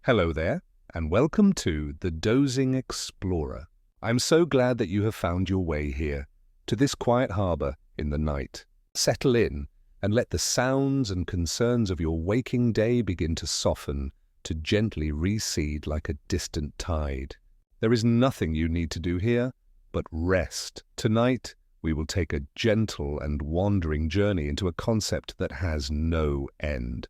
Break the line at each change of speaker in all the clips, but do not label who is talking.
Hello there, and welcome to The Dozing Explorer. I'm so glad that you have found your way here, to this quiet harbor in the night. Settle in and let the sounds and concerns of your waking day begin to soften, to gently recede like a distant tide. There is nothing you need to do here but rest. Tonight, we will take a gentle and wandering journey into a concept that has no end.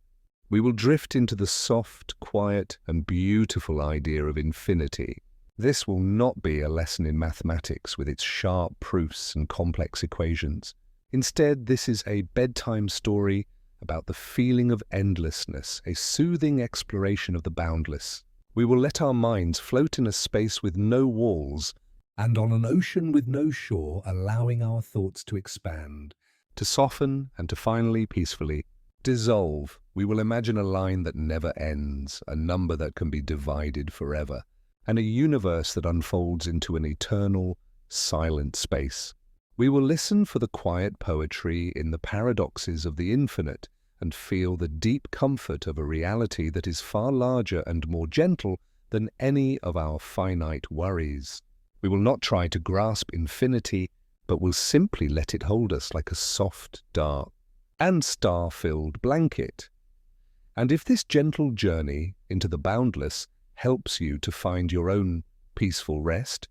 We will drift into the soft, quiet, and beautiful idea of infinity. This will not be a lesson in mathematics with its sharp proofs and complex equations. Instead, this is a bedtime story about the feeling of endlessness, a soothing exploration of the boundless. We will let our minds float in a space with no walls and on an ocean with no shore, allowing our thoughts to expand, to soften, and to finally, peacefully dissolve. We will imagine a line that never ends, a number that can be divided forever, and a universe that unfolds into an eternal, silent space. We will listen for the quiet poetry in the paradoxes of the infinite and feel the deep comfort of a reality that is far larger and more gentle than any of our finite worries. We will not try to grasp infinity, but will simply let it hold us like a soft, dark, and star-filled blanket. And if this gentle journey into the boundless helps you to find your own peaceful rest,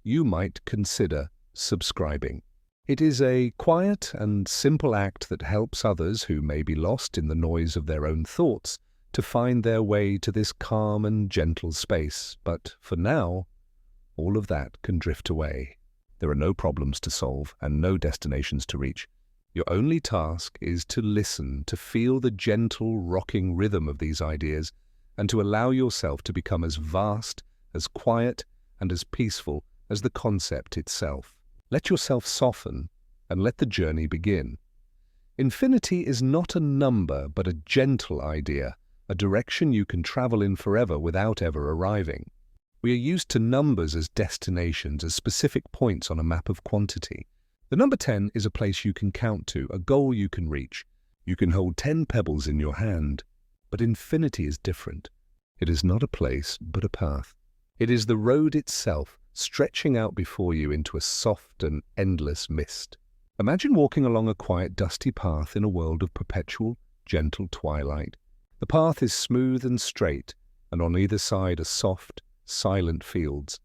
you might consider subscribing. It is a quiet and simple act that helps others who may be lost in the noise of their own thoughts to find their way to this calm and gentle space. But for now, all of that can drift away. There are no problems to solve and no destinations to reach. Your only task is to listen, to feel the gentle, rocking rhythm of these ideas, and to allow yourself to become as vast, as quiet, and as peaceful as the concept itself. Let yourself soften, and let the journey begin. Infinity is not a number, but a gentle idea, a direction you can travel in forever without ever arriving. We are used to numbers as destinations, as specific points on a map of quantity. The number 10 is a place you can count to, a goal you can reach. You can hold 10 pebbles in your hand. But infinity is different. It is not a place, but a path. It is the road itself, stretching out before you into a soft and endless mist. Imagine walking along a quiet, dusty path in a world of perpetual, gentle twilight. The path is smooth and straight, and on either side are soft, silent fields.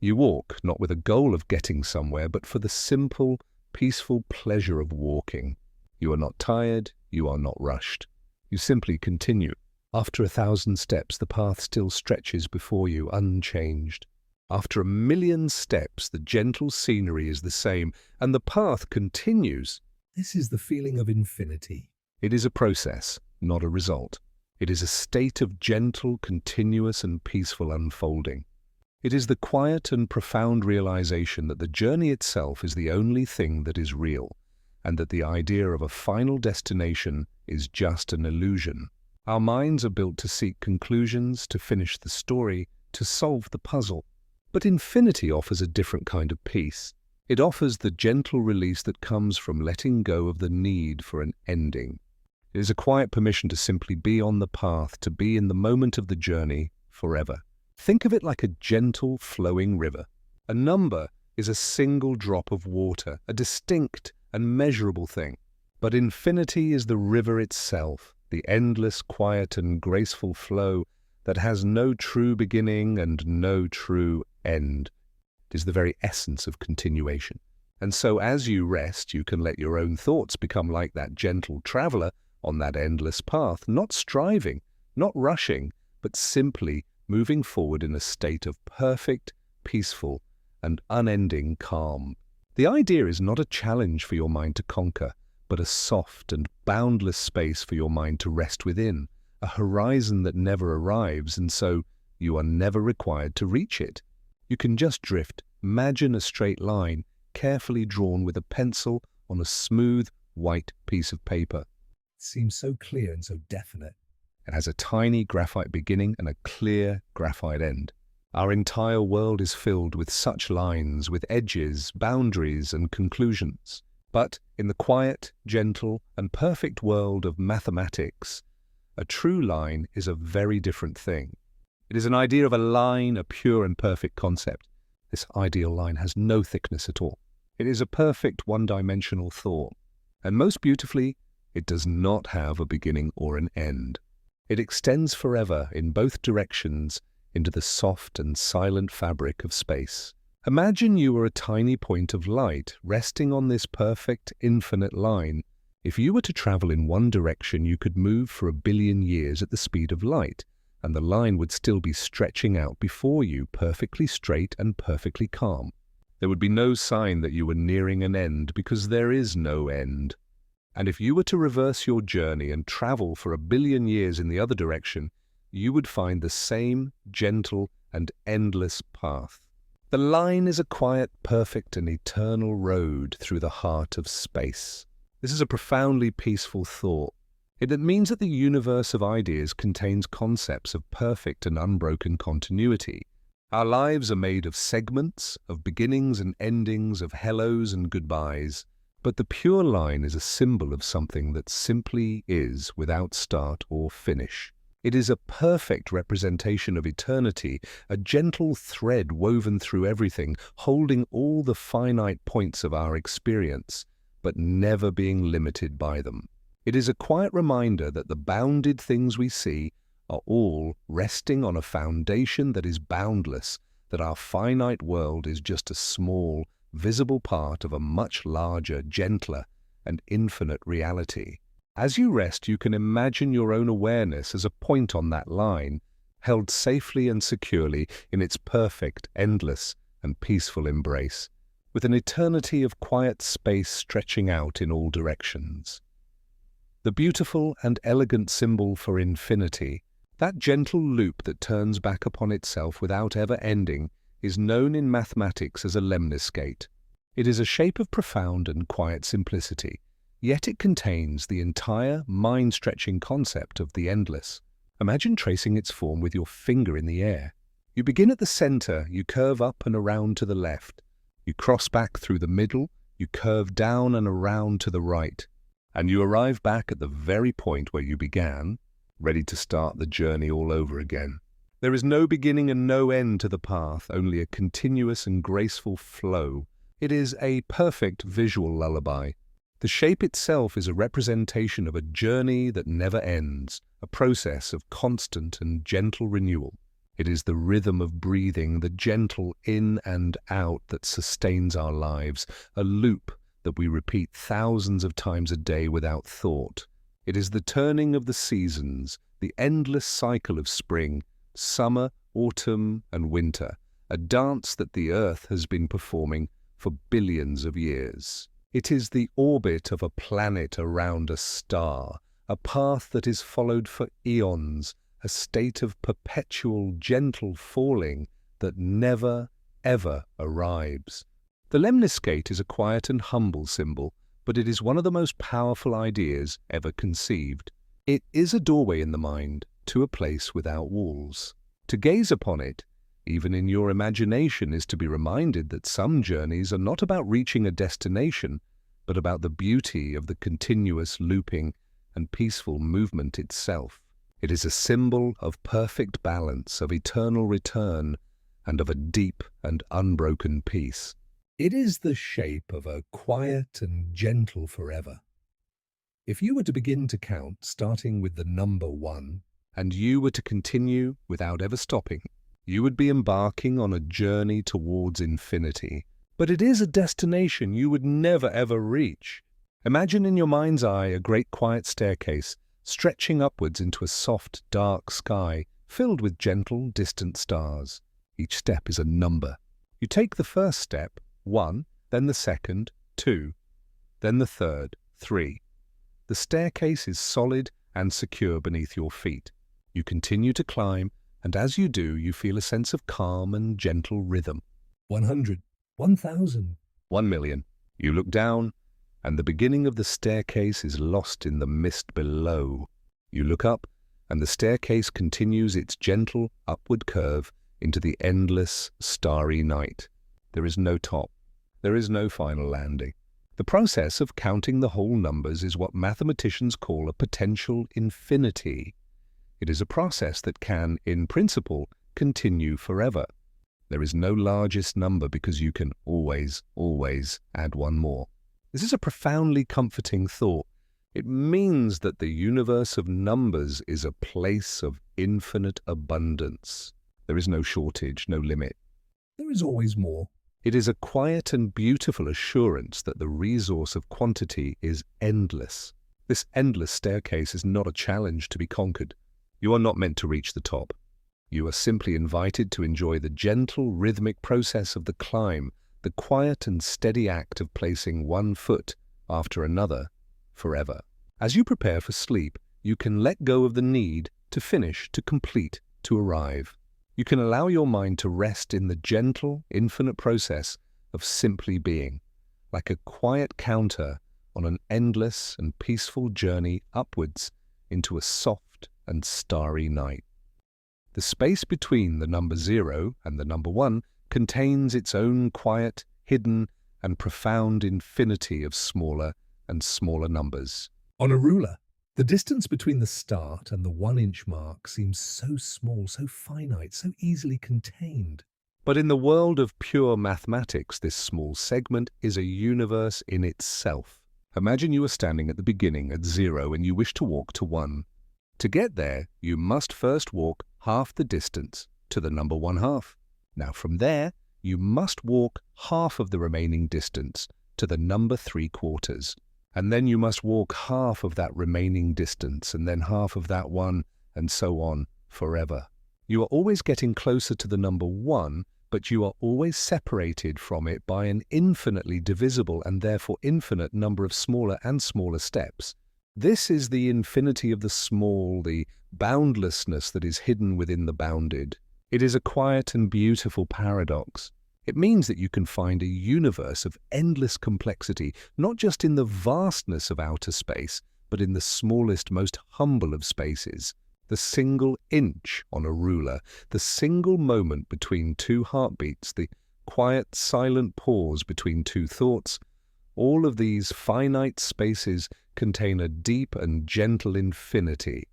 You walk, not with a goal of getting somewhere, but for the simple, peaceful pleasure of walking. You are not tired, you are not rushed. You simply continue. After 1,000 steps, the path still stretches before you, unchanged. After 1,000,000 steps, the gentle scenery is the same, and the path continues. This is the feeling of infinity. It is a process, not a result. It is a state of gentle, continuous, and peaceful unfolding. It is the quiet and profound realization that the journey itself is the only thing that is real, and that the idea of a final destination is just an illusion. Our minds are built to seek conclusions, to finish the story, to solve the puzzle. But infinity offers a different kind of peace. It offers the gentle release that comes from letting go of the need for an ending. It is a quiet permission to simply be on the path, to be in the moment of the journey forever. Think of it like a gentle, flowing river. A number is a single drop of water, a distinct and measurable thing. But infinity is the river itself, the endless, quiet, and graceful flow that has no true beginning and no true end. It is the very essence of continuation. And so as you rest, you can let your own thoughts become like that gentle traveler on that endless path, not striving, not rushing, but simply moving forward in a state of perfect, peaceful, and unending calm. The idea is not a challenge for your mind to conquer, but a soft and boundless space for your mind to rest within, a horizon that never arrives, and so you are never required to reach it. You can just drift. Imagine a straight line, carefully drawn with a pencil on a smooth, white piece of paper. It seems so clear and so definite. It has a tiny graphite beginning and a clear graphite end. Our entire world is filled with such lines, with edges, boundaries, and conclusions. But in the quiet, gentle, and perfect world of mathematics, a true line is a very different thing. It is an idea of a line, a pure and perfect concept. This ideal line has no thickness at all. It is a perfect one-dimensional thought. And most beautifully, it does not have a beginning or an end. It extends forever in both directions into the soft and silent fabric of space. Imagine you were a tiny point of light resting on this perfect, infinite line. If you were to travel in one direction, you could move for 1 billion years at the speed of light, and the line would still be stretching out before you, perfectly straight and perfectly calm. There would be no sign that you were nearing an end, because there is no end. And if you were to reverse your journey and travel for 1 billion years in the other direction, you would find the same gentle and endless path. The line is a quiet, perfect, and eternal road through the heart of space. This is a profoundly peaceful thought. It means that the universe of ideas contains concepts of perfect and unbroken continuity. Our lives are made of segments, of beginnings and endings, of hellos and goodbyes. But the pure line is a symbol of something that simply is, without start or finish. It is a perfect representation of eternity, a gentle thread woven through everything, holding all the finite points of our experience, but never being limited by them. It is a quiet reminder that the bounded things we see are all resting on a foundation that is boundless, that our finite world is just a small, visible part of a much larger, gentler, and infinite reality. As you rest, you can imagine your own awareness as a point on that line, held safely and securely in its perfect, endless, and peaceful embrace, with an eternity of quiet space stretching out in all directions. The beautiful and elegant symbol for infinity, that gentle loop that turns back upon itself without ever ending, is known in mathematics as a lemniscate. It is a shape of profound and quiet simplicity, yet it contains the entire mind-stretching concept of the endless. Imagine tracing its form with your finger in the air. You begin at the center, you curve up and around to the left. You cross back through the middle, you curve down and around to the right. And you arrive back at the very point where you began, ready to start the journey all over again. There is no beginning and no end to the path, only a continuous and graceful flow. It is a perfect visual lullaby. The shape itself is a representation of a journey that never ends, a process of constant and gentle renewal. It is the rhythm of breathing, the gentle in and out that sustains our lives, a loop that we repeat thousands of times a day without thought. It is the turning of the seasons, the endless cycle of spring, summer, autumn, and winter, a dance that the earth has been performing for billions of years. It is the orbit of a planet around a star, a path that is followed for eons, a state of perpetual gentle falling that never, ever arrives. The lemniscate is a quiet and humble symbol, but it is one of the most powerful ideas ever conceived. It is a doorway in the mind to a place without walls. To gaze upon it, even in your imagination, is to be reminded that some journeys are not about reaching a destination, but about the beauty of the continuous looping and peaceful movement itself. It is a symbol of perfect balance, of eternal return, and of a deep and unbroken peace. It is the shape of a quiet and gentle forever. If you were to begin to count, starting with the number 1, and you were to continue without ever stopping, you would be embarking on a journey towards infinity. But it is a destination you would never ever reach. Imagine in your mind's eye a great quiet staircase, stretching upwards into a soft, dark sky, filled with gentle, distant stars. Each step is a number. You take the first step, 1, then the second, 2, then the third, 3. The staircase is solid and secure beneath your feet. You continue to climb, and as you do, you feel a sense of calm and gentle rhythm. 100, 1,000, 1,000,000. You look down, and the beginning of the staircase is lost in the mist below. You look up, and the staircase continues its gentle upward curve into the endless, starry night. There is no top. There is no final landing. The process of counting the whole numbers is what mathematicians call a potential infinity. It is a process that can, in principle, continue forever. There is no largest number because you can always add one more. This is a profoundly comforting thought. It means that the universe of numbers is a place of infinite abundance. There is no shortage, no limit.
There is always more.
It is a quiet and beautiful assurance that the resource of quantity is endless. This endless staircase is not a challenge to be conquered. You are not meant to reach the top. You are simply invited to enjoy the gentle, rhythmic process of the climb, the quiet and steady act of placing one foot after another forever. As you prepare for sleep, you can let go of the need to finish, to complete, to arrive. You can allow your mind to rest in the gentle, infinite process of simply being, like a quiet counter on an endless and peaceful journey upwards into a soft and starry night. The space between the number 0 and the number 1 contains its own quiet, hidden, and profound infinity of smaller and smaller numbers.
On a ruler, the distance between the start and the 1-inch mark seems so small, so finite, so easily contained.
But in the world of pure mathematics, this small segment is a universe in itself. Imagine you are standing at the beginning at 0 and you wish to walk to 1. To get there, you must first walk half the distance to the number 1/2. Now from there, you must walk half of the remaining distance to the number 3/4. And then you must walk half of that remaining distance and then half of that one, and so on forever. You are always getting closer to the number 1, but you are always separated from it by an infinitely divisible and therefore infinite number of smaller and smaller steps. This is the infinity of the small, the boundlessness that is hidden within the bounded. It is a quiet and beautiful paradox. It means that you can find a universe of endless complexity, not just in the vastness of outer space, but in the smallest, most humble of spaces. The single inch on a ruler, the single moment between two heartbeats, the quiet, silent pause between two thoughts, all of these finite spaces contain a deep and gentle infinity.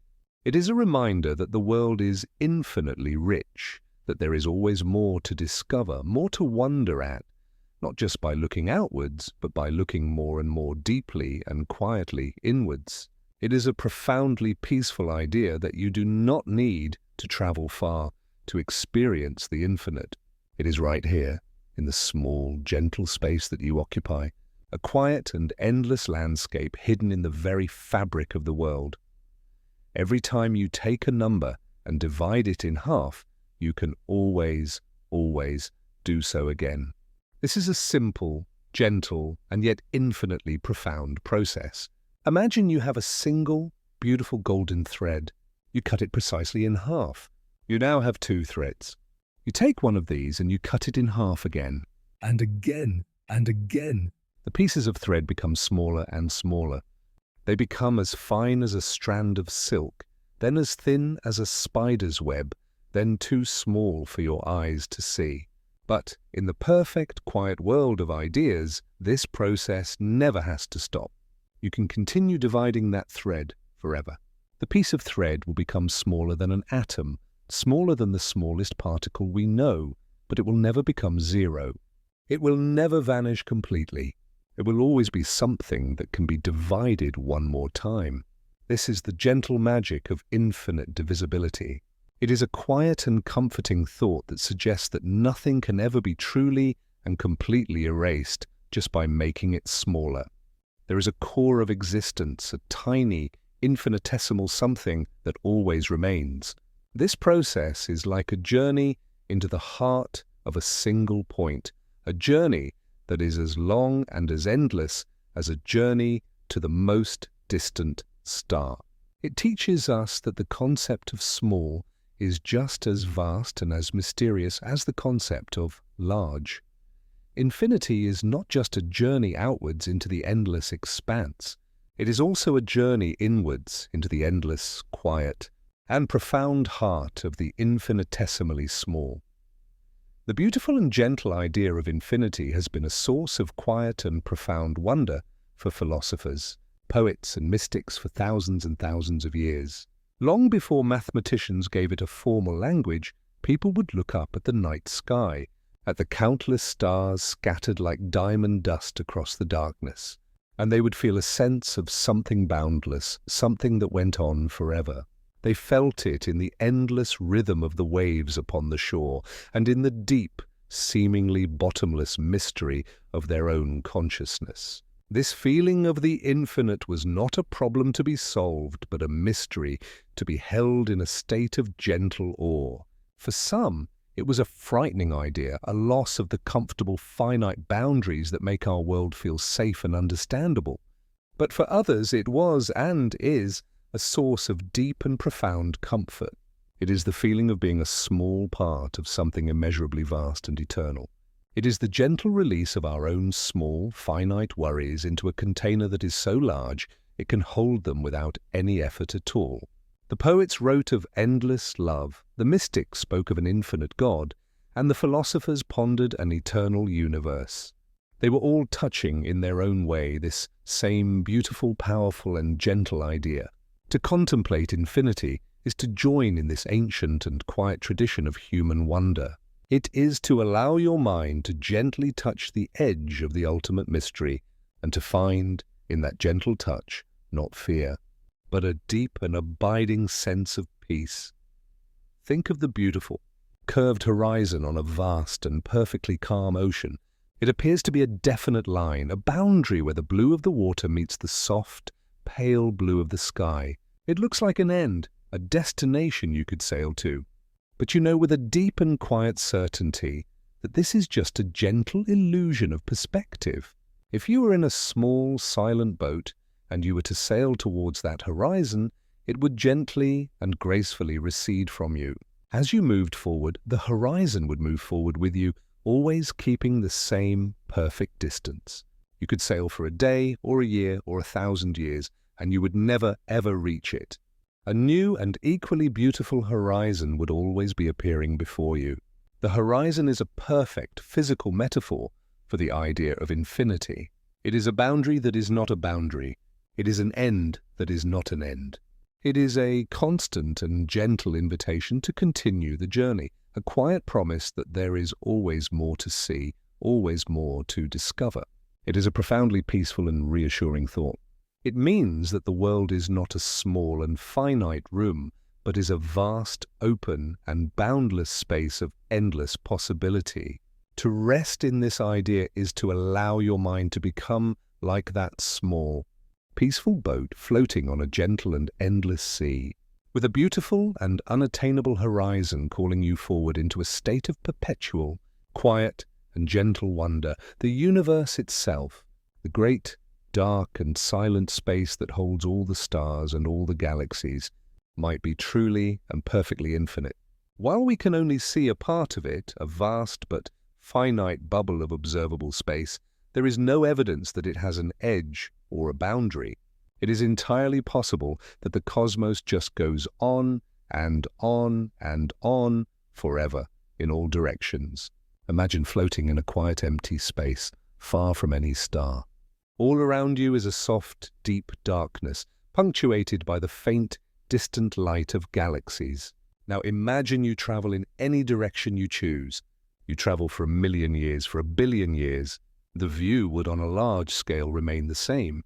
It is a reminder that the world is infinitely rich, that there is always more to discover, more to wonder at, not just by looking outwards, but by looking more and more deeply and quietly inwards. It is a profoundly peaceful idea that you do not need to travel far to experience the infinite. It is right here, in the small, gentle space that you occupy, a quiet and endless landscape hidden in the very fabric of the world. Every time you take a number and divide it in half, you can always do so again. This is a simple, gentle, and yet infinitely profound process. Imagine you have a single, beautiful golden thread. You cut it precisely in half. You now have 2 threads. You take one of these and you cut it in half again.
And again, and again.
The pieces of thread become smaller and smaller. They become as fine as a strand of silk, then as thin as a spider's web, then too small for your eyes to see. But in the perfect, quiet world of ideas, this process never has to stop. You can continue dividing that thread forever. The piece of thread will become smaller than an atom, smaller than the smallest particle we know, but it will never become 0. It will never vanish completely. It will always be something that can be divided one more time. This is the gentle magic of infinite divisibility. It is a quiet and comforting thought that suggests that nothing can ever be truly and completely erased just by making it smaller. There is a core of existence, a tiny, infinitesimal something that always remains. This process is like a journey into the heart of a single point, a journey that is as long and as endless as a journey to the most distant star. It teaches us that the concept of small is just as vast and as mysterious as the concept of large. Infinity is not just a journey outwards into the endless expanse. It is also a journey inwards into the endless, quiet, and profound heart of the infinitesimally small. The beautiful and gentle idea of infinity has been a source of quiet and profound wonder for philosophers, poets, and mystics for thousands and thousands of years. Long before mathematicians gave it a formal language, people would look up at the night sky, at the countless stars scattered like diamond dust across the darkness, and they would feel a sense of something boundless, something that went on forever. They felt it in the endless rhythm of the waves upon the shore, and in the deep, seemingly bottomless mystery of their own consciousness. This feeling of the infinite was not a problem to be solved, but a mystery to be held in a state of gentle awe. For some, it was a frightening idea, a loss of the comfortable finite boundaries that make our world feel safe and understandable. But for others, it was and is a source of deep and profound comfort. It is the feeling of being a small part of something immeasurably vast and eternal. It is the gentle release of our own small, finite worries into a container that is so large it can hold them without any effort at all. The poets wrote of endless love, the mystics spoke of an infinite God, and the philosophers pondered an eternal universe. They were all touching in their own way this same beautiful, powerful, and gentle idea. To contemplate infinity is to join in this ancient and quiet tradition of human wonder. It is to allow your mind to gently touch the edge of the ultimate mystery and to find, in that gentle touch, not fear, but a deep and abiding sense of peace. Think of the beautiful, curved horizon on a vast and perfectly calm ocean. It appears to be a definite line, a boundary where the blue of the water meets the soft, pale blue of the sky. It looks like an end, a destination you could sail to. But you know with a deep and quiet certainty that this is just a gentle illusion of perspective. If you were in a small, silent boat and you were to sail towards that horizon, it would gently and gracefully recede from you. As you moved forward, the horizon would move forward with you, always keeping the same perfect distance. You could sail for a day or a year or 1,000 years, and you would never ever reach it. A new and equally beautiful horizon would always be appearing before you. The horizon is a perfect physical metaphor for the idea of infinity. It is a boundary that is not a boundary. It is an end that is not an end. It is a constant and gentle invitation to continue the journey, a quiet promise that there is always more to see, always more to discover. It is a profoundly peaceful and reassuring thought. It means that the world is not a small and finite room, but is a vast, open, and boundless space of endless possibility. To rest in this idea is to allow your mind to become like that small, peaceful boat floating on a gentle and endless sea, with a beautiful and unattainable horizon calling you forward into a state of perpetual, quiet, and gentle wonder. The universe itself, the great, dark and silent space that holds all the stars and all the galaxies, might be truly and perfectly infinite. While we can only see a part of it, a vast but finite bubble of observable space, there is no evidence that it has an edge or a boundary. It is entirely possible that the cosmos just goes on and on and on forever in all directions. Imagine floating in a quiet, empty space, far from any star. All around you is a soft, deep darkness, punctuated by the faint, distant light of galaxies. Now imagine you travel in any direction you choose. You travel for 1,000,000 years, for 1,000,000,000 years. The view would on a large scale remain the same.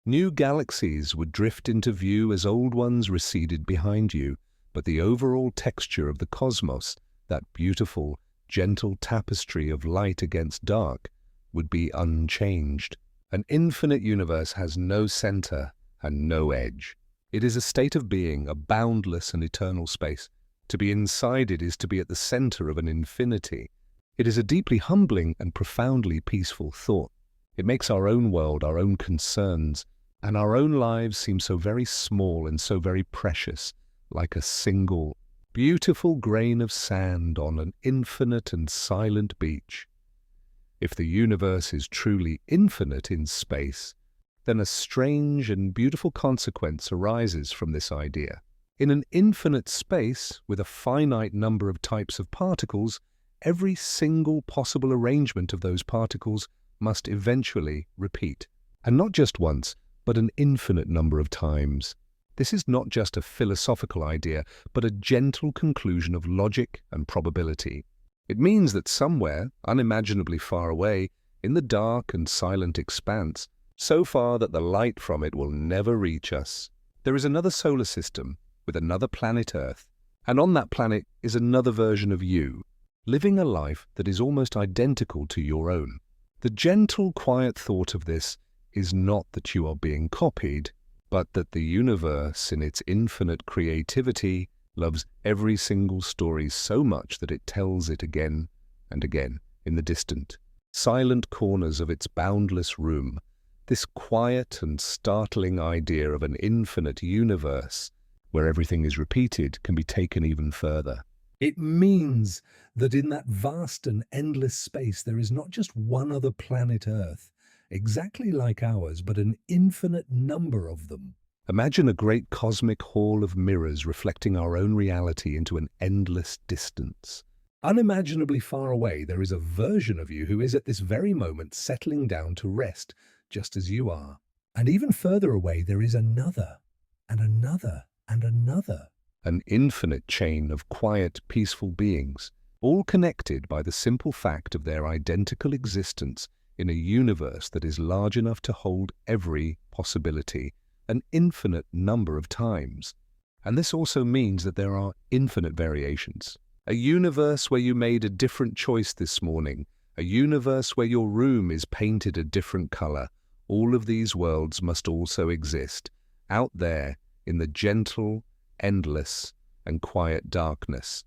New galaxies would drift into view as old ones receded behind you, but the overall texture of the cosmos, that beautiful, gentle tapestry of light against dark, would be unchanged. An infinite universe has no center and no edge. It is a state of being, a boundless and eternal space. To be inside it is to be at the center of an infinity. It is a deeply humbling and profoundly peaceful thought. It makes our own world, our own concerns, and our own lives seem so very small and so very precious, like a single, beautiful grain of sand on an infinite and silent beach. If the universe is truly infinite in space, then a strange and beautiful consequence arises from this idea. In an infinite space, with a finite number of types of particles, every single possible arrangement of those particles must eventually repeat. And not just once, but an infinite number of times. This is not just a philosophical idea, but a gentle conclusion of logic and probability. It means that somewhere, unimaginably far away, in the dark and silent expanse, so far that the light from it will never reach us, there is another solar system with another planet Earth, and on that planet is another version of you, living a life that is almost identical to your own. The gentle, quiet thought of this is not that you are being copied, but that the universe, in its infinite creativity, loves every single story so much that it tells it again and again in the distant, silent corners of its boundless room. This quiet and startling idea of an infinite universe, where everything is repeated, can be taken even further.
It means that in that vast and endless space there is not just one other planet Earth, exactly like ours, but an infinite number of them.
Imagine a great cosmic hall of mirrors reflecting our own reality into an endless distance.
Unimaginably far away, there is a version of you who is at this very moment settling down to rest, just as you are. And even further away, there is another, and another, and another.
An infinite chain of quiet, peaceful beings, all connected by the simple fact of their identical existence in a universe that is large enough to hold every possibility, an infinite number of times. And this also means that there are infinite variations. A universe where you made a different choice this morning, a universe where your room is painted a different color. All of these worlds must also exist, out there in the gentle, endless, and quiet darkness.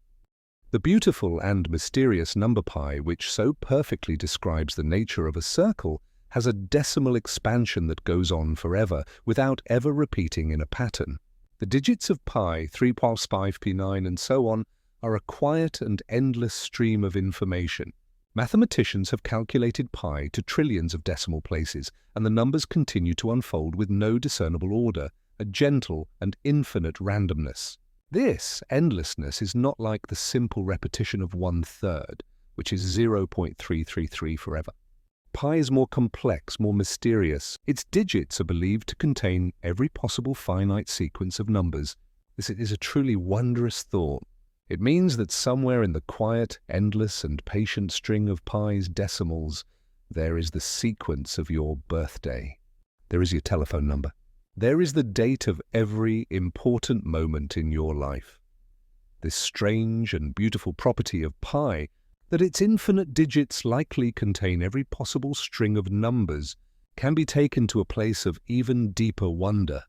The beautiful and mysterious number pi, which so perfectly describes the nature of a circle, has a decimal expansion that goes on forever, without ever repeating in a pattern. The digits of pi, 3 plus 5 p9 and so on, are a quiet and endless stream of information. Mathematicians have calculated pi to trillions of decimal places, and the numbers continue to unfold with no discernible order, a gentle and infinite randomness. This endlessness is not like the simple repetition of 1/3, which is 0.333 forever. Pi is more complex, more mysterious. Its digits are believed to contain every possible finite sequence of numbers. This is a truly wondrous thought. It means that somewhere in the quiet, endless, and patient string of pi's decimals, there is the sequence of your birthday. There is your telephone number. There is the date of every important moment in your life. This strange and beautiful property of pi, that its infinite digits likely contain every possible string of numbers, can be taken to a place of even deeper wonder.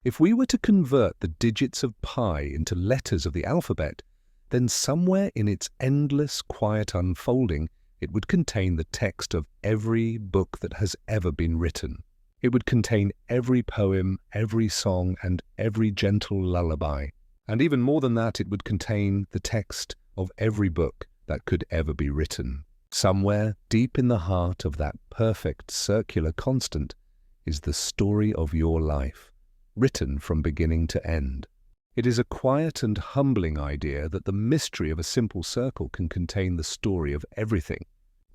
If we were to convert the digits of pi into letters of the alphabet, then somewhere in its endless, quiet unfolding, it would contain the text of every book that has ever been written. It would contain every poem, every song, and every gentle lullaby. And even more than that, it would contain the text of every book that could ever be written. Somewhere deep in the heart of that perfect circular constant is the story of your life, written from beginning to end. It is a quiet and humbling idea that the mystery of a simple circle can contain the story of everything.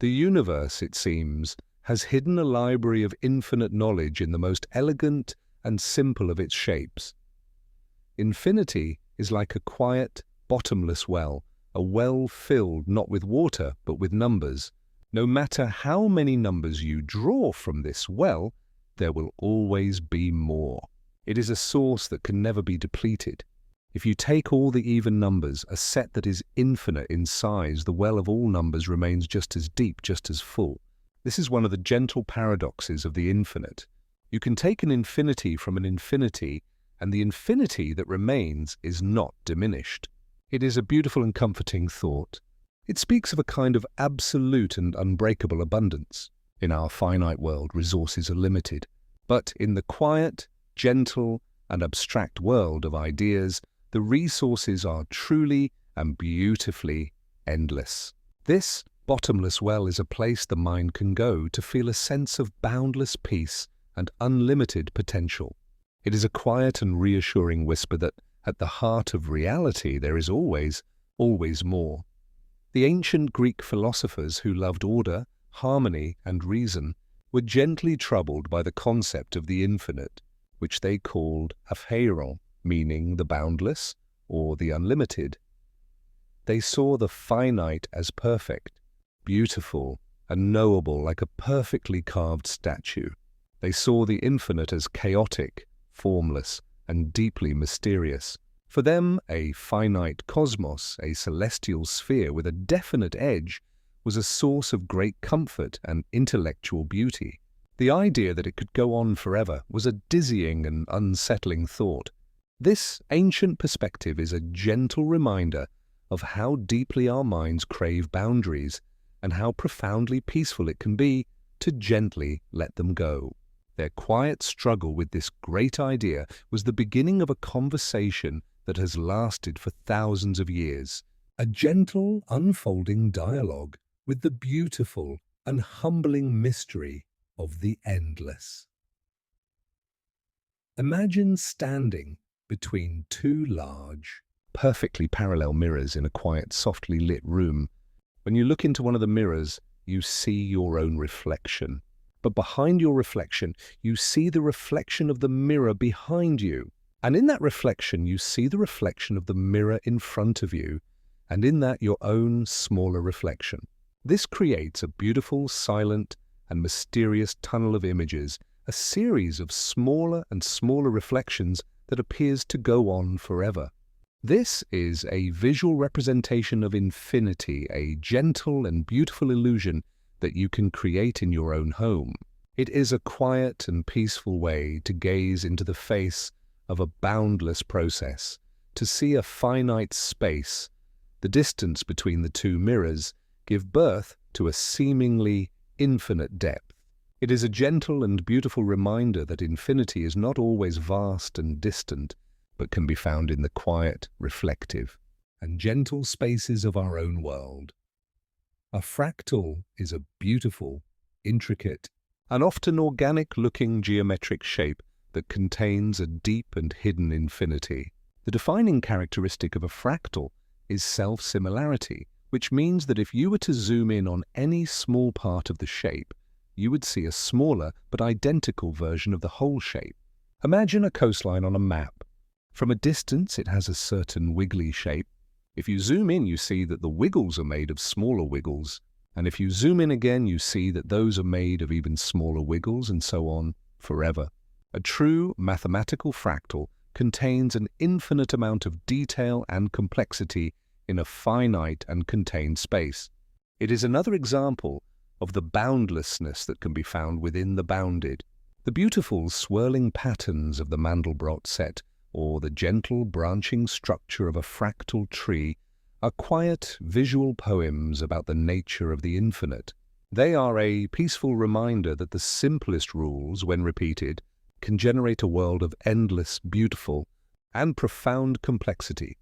The universe, it seems, has hidden a library of infinite knowledge in the most elegant and simple of its shapes. Infinity is like a quiet, bottomless well, a well filled not with water but with numbers. No matter how many numbers you draw from this well, there will always be more. It is a source that can never be depleted. If you take all the even numbers, a set that is infinite in size, the well of all numbers remains just as deep, just as full. This is one of the gentle paradoxes of the infinite. You can take an infinity from an infinity, and the infinity that remains is not diminished. It is a beautiful and comforting thought. It speaks of a kind of absolute and unbreakable abundance. In our finite world, resources are limited. But in the quiet, gentle, and abstract world of ideas, the resources are truly and beautifully endless. This bottomless well is a place the mind can go to feel a sense of boundless peace and unlimited potential. It is a quiet and reassuring whisper that at the heart of reality there is always more. The ancient Greek philosophers who loved order, harmony, and reason were gently troubled by the concept of the infinite, which they called apheiron. meaning the boundless or the unlimited. They saw the finite as perfect, beautiful, and knowable like a perfectly carved statue. They saw the infinite as chaotic, formless, and deeply mysterious. For them, a finite cosmos, a celestial sphere with a definite edge, was a source of great comfort and intellectual beauty. The idea that it could go on forever was a dizzying and unsettling thought. This ancient perspective is a gentle reminder of how deeply our minds crave boundaries and how profoundly peaceful it can be to gently let them go. Their quiet struggle with this great idea was the beginning of a conversation that has lasted for thousands of years.
A gentle, unfolding dialogue with the beautiful and humbling mystery of the endless. Imagine standing between two large,
Perfectly parallel mirrors in a quiet, softly lit room. When you look into one of the mirrors, you see your own reflection. But behind your reflection, you see the reflection of the mirror behind you. And in that reflection, you see the reflection of the mirror in front of you, and in that your own smaller reflection. This creates a beautiful, silent, and mysterious tunnel of images, a series of smaller and smaller reflections that appears to go on forever. This is a visual representation of infinity, a gentle and beautiful illusion that you can create in your own home. It is a quiet and peaceful way to gaze into the face of a boundless process, to see a finite space. The distance between the two mirrors give birth to a seemingly infinite depth. It is a gentle and beautiful reminder that infinity is not always vast and distant, but can be found in the quiet, reflective,
and gentle spaces of our own world. A fractal is a beautiful, intricate,
and often organic-looking geometric shape that contains a deep and hidden infinity. The defining characteristic of a fractal is self-similarity, which means that if you were to zoom in on any small part of the shape, you would see a smaller but identical version of the whole shape. Imagine a coastline on a map. From a distance, it has a certain wiggly shape. If you zoom in, you see that the wiggles are made of smaller wiggles. And if you zoom in again, you see that those are made of even smaller wiggles, and so on, forever. A true mathematical fractal contains an infinite amount of detail and complexity in a finite and contained space. It is another example of the boundlessness that can be found within the bounded. The beautiful swirling patterns of the Mandelbrot set, or the gentle branching structure of a fractal tree, are quiet visual poems about the nature of the infinite. They are a peaceful reminder that the simplest rules, when repeated, can generate a world of endless, beautiful, and profound complexity.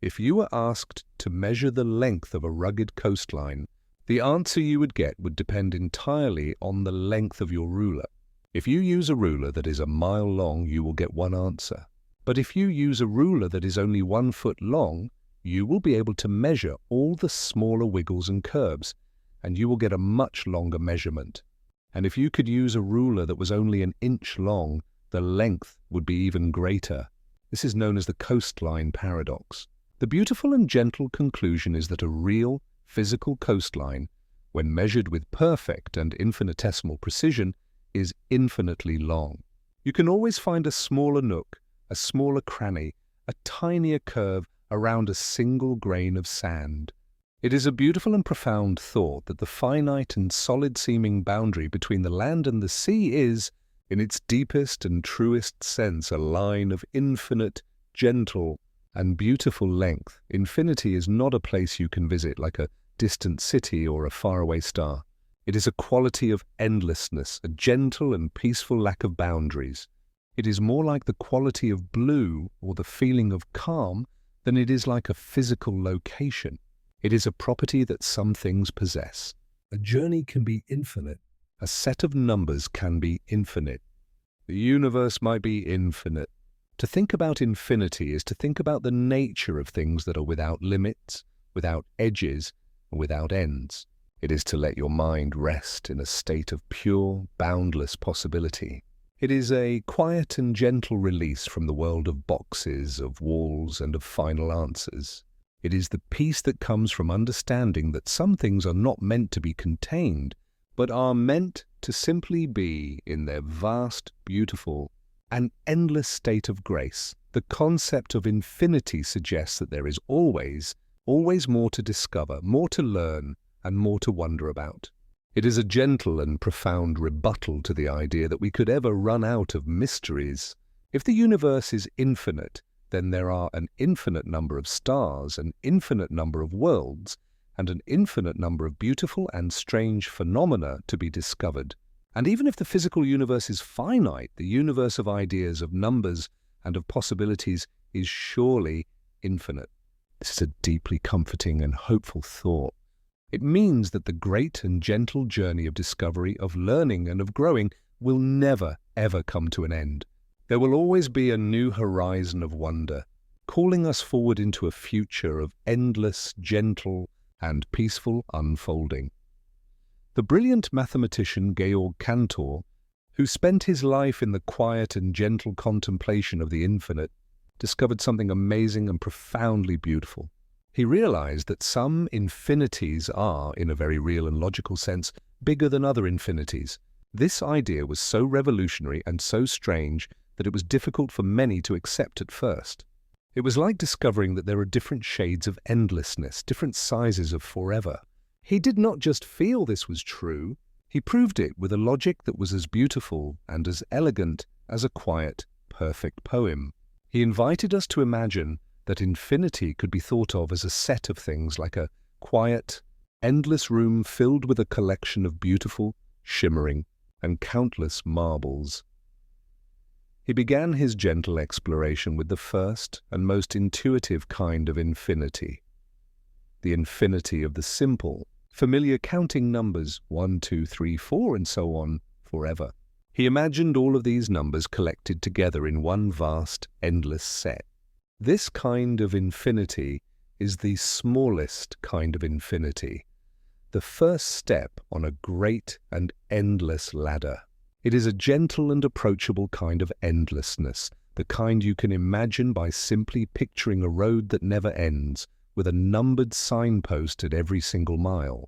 If you were asked to measure the length of a rugged coastline, the answer you would get would depend entirely on the length of your ruler. If you use a ruler that is a mile long, you will get one answer. But if you use a ruler that is only 1 foot long, you will be able to measure all the smaller wiggles and curves, and you will get a much longer measurement. And if you could use a ruler that was only 1 inch long, the length would be even greater. This is known as the coastline paradox. The beautiful and gentle conclusion is that a real, physical coastline, when measured with perfect and infinitesimal precision, is infinitely long. You can always find a smaller nook, a smaller cranny, a tinier curve around a single grain of sand. It is a beautiful and profound thought that the finite and solid-seeming boundary between the land and the sea is, in its deepest and truest sense, a line of infinite, gentle, and beautiful length. Infinity is not a place you can visit like a distant city or a faraway star. It is a quality of endlessness, a gentle and peaceful lack of boundaries. It is more like the quality of blue or the feeling of calm than it is like a physical location. It is a property that some things possess.
A journey can be infinite.
A set of numbers can be infinite. The universe might be infinite. To think about infinity is to think about the nature of things that are without limits, without edges, and without ends. It is to let your mind rest in a state of pure, boundless possibility. It is a quiet and gentle release from the world of boxes, of walls, and of final answers. It is the peace that comes from understanding that some things are not meant to be contained, but are meant to simply be in their vast, beautiful, and endless state of grace. The concept of infinity suggests that there is always more to discover, more to learn, and more to wonder about. It is a gentle and profound rebuttal to the idea that we could ever run out of mysteries. If the universe is infinite, then there are an infinite number of stars, an infinite number of worlds, and an infinite number of beautiful and strange phenomena to be discovered. And even if the physical universe is finite, the universe of ideas, of numbers, and of possibilities is surely infinite. This is a deeply comforting and hopeful thought. It means that the great and gentle journey of discovery, of learning, and of growing will never, ever come to an end. There will always be a new horizon of wonder, calling us forward into a future of endless, gentle, and peaceful unfolding. The brilliant mathematician Georg Cantor, who spent his life in the quiet and gentle contemplation of the infinite, discovered something amazing and profoundly beautiful. He realized that some infinities are, in a very real and logical sense, bigger than other infinities. This idea was so revolutionary and so strange that it was difficult for many to accept at first. It was like discovering that there are different shades of endlessness, different sizes of forever. He did not just feel this was true, he proved it with a logic that was as beautiful and as elegant as a quiet, perfect poem. He invited us to imagine that infinity could be thought of as a set of things, like a quiet, endless room filled with a collection of beautiful, shimmering, and countless marbles. He began his gentle exploration with the first and most intuitive kind of infinity, the infinity of the simple, familiar counting numbers 1, 2, 3, 4, and so on forever. He imagined all of these numbers collected together in one vast, endless set. This kind of infinity is the smallest kind of infinity, the first step on a great and endless ladder. It is a gentle and approachable kind of endlessness, the kind you can imagine by simply picturing a road that never ends, with a numbered signpost at every single mile.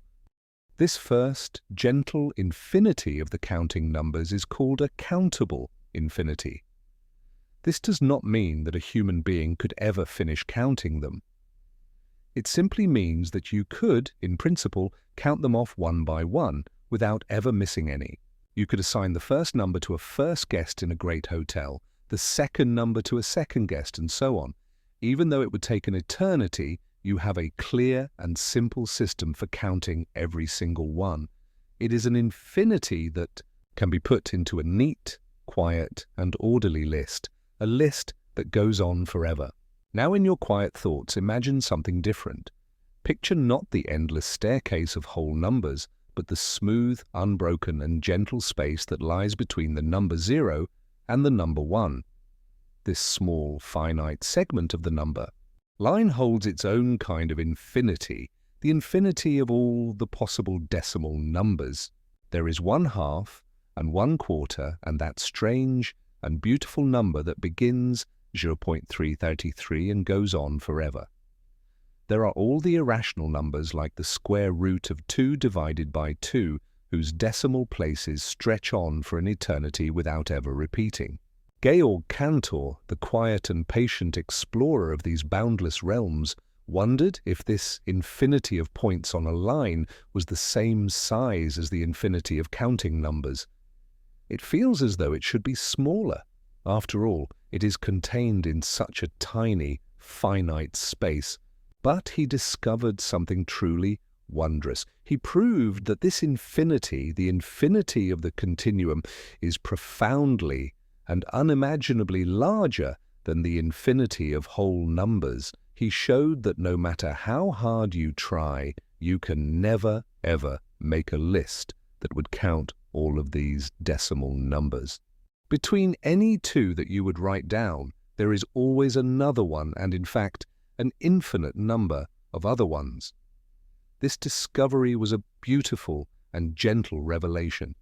This first, gentle infinity of the counting numbers is called a countable infinity. This does not mean that a human being could ever finish counting them. It simply means that you could, in principle, count them off one by one, without ever missing any. You could assign the first number to a first guest in a great hotel, the second number to a second guest, and so on. Even though it would take an eternity, you have a clear and simple system for counting every single one. It is an infinity that can be put into a neat, quiet, and orderly list, a list that goes on forever. Now, in your quiet thoughts, imagine something different. Picture not the endless staircase of whole numbers, but the smooth, unbroken, and gentle space that lies between the number 0 and the number 1. This small, finite segment of the number line holds its own kind of infinity, the infinity of all the possible decimal numbers. There is 1/2 and 1/4, and that strange and beautiful number that begins 0.333 and goes on forever. There are all the irrational numbers, like the square root of 2 divided by 2, whose decimal places stretch on for an eternity without ever repeating. Georg Cantor, the quiet and patient explorer of these boundless realms, wondered if this infinity of points on a line was the same size as the infinity of counting numbers. It feels as though it should be smaller. After all, it is contained in such a tiny, finite space. But he discovered something truly wondrous. He proved that this infinity, the infinity of the continuum, is profoundly and unimaginably larger than the infinity of whole numbers. He showed that no matter how hard you try, you can never, ever make a list that would count all of these decimal numbers. Between any two that you would write down, there is always another one, and in fact, an infinite number of other ones. This discovery was a beautiful and gentle revelation.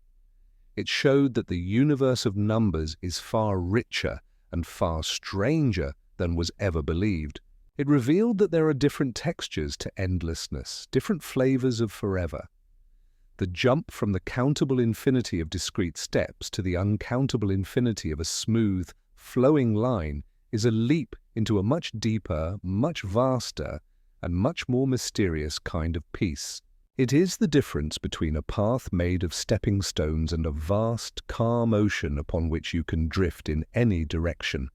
It showed that the universe of numbers is far richer and far stranger than was ever believed. It revealed that there are different textures to endlessness, different flavors of forever. The jump from the countable infinity of discrete steps to the uncountable infinity of a smooth, flowing line is a leap into a much deeper, much vaster, and much more mysterious kind of peace. It is the difference between a path made of stepping stones and a vast, calm ocean upon which you can drift in any direction.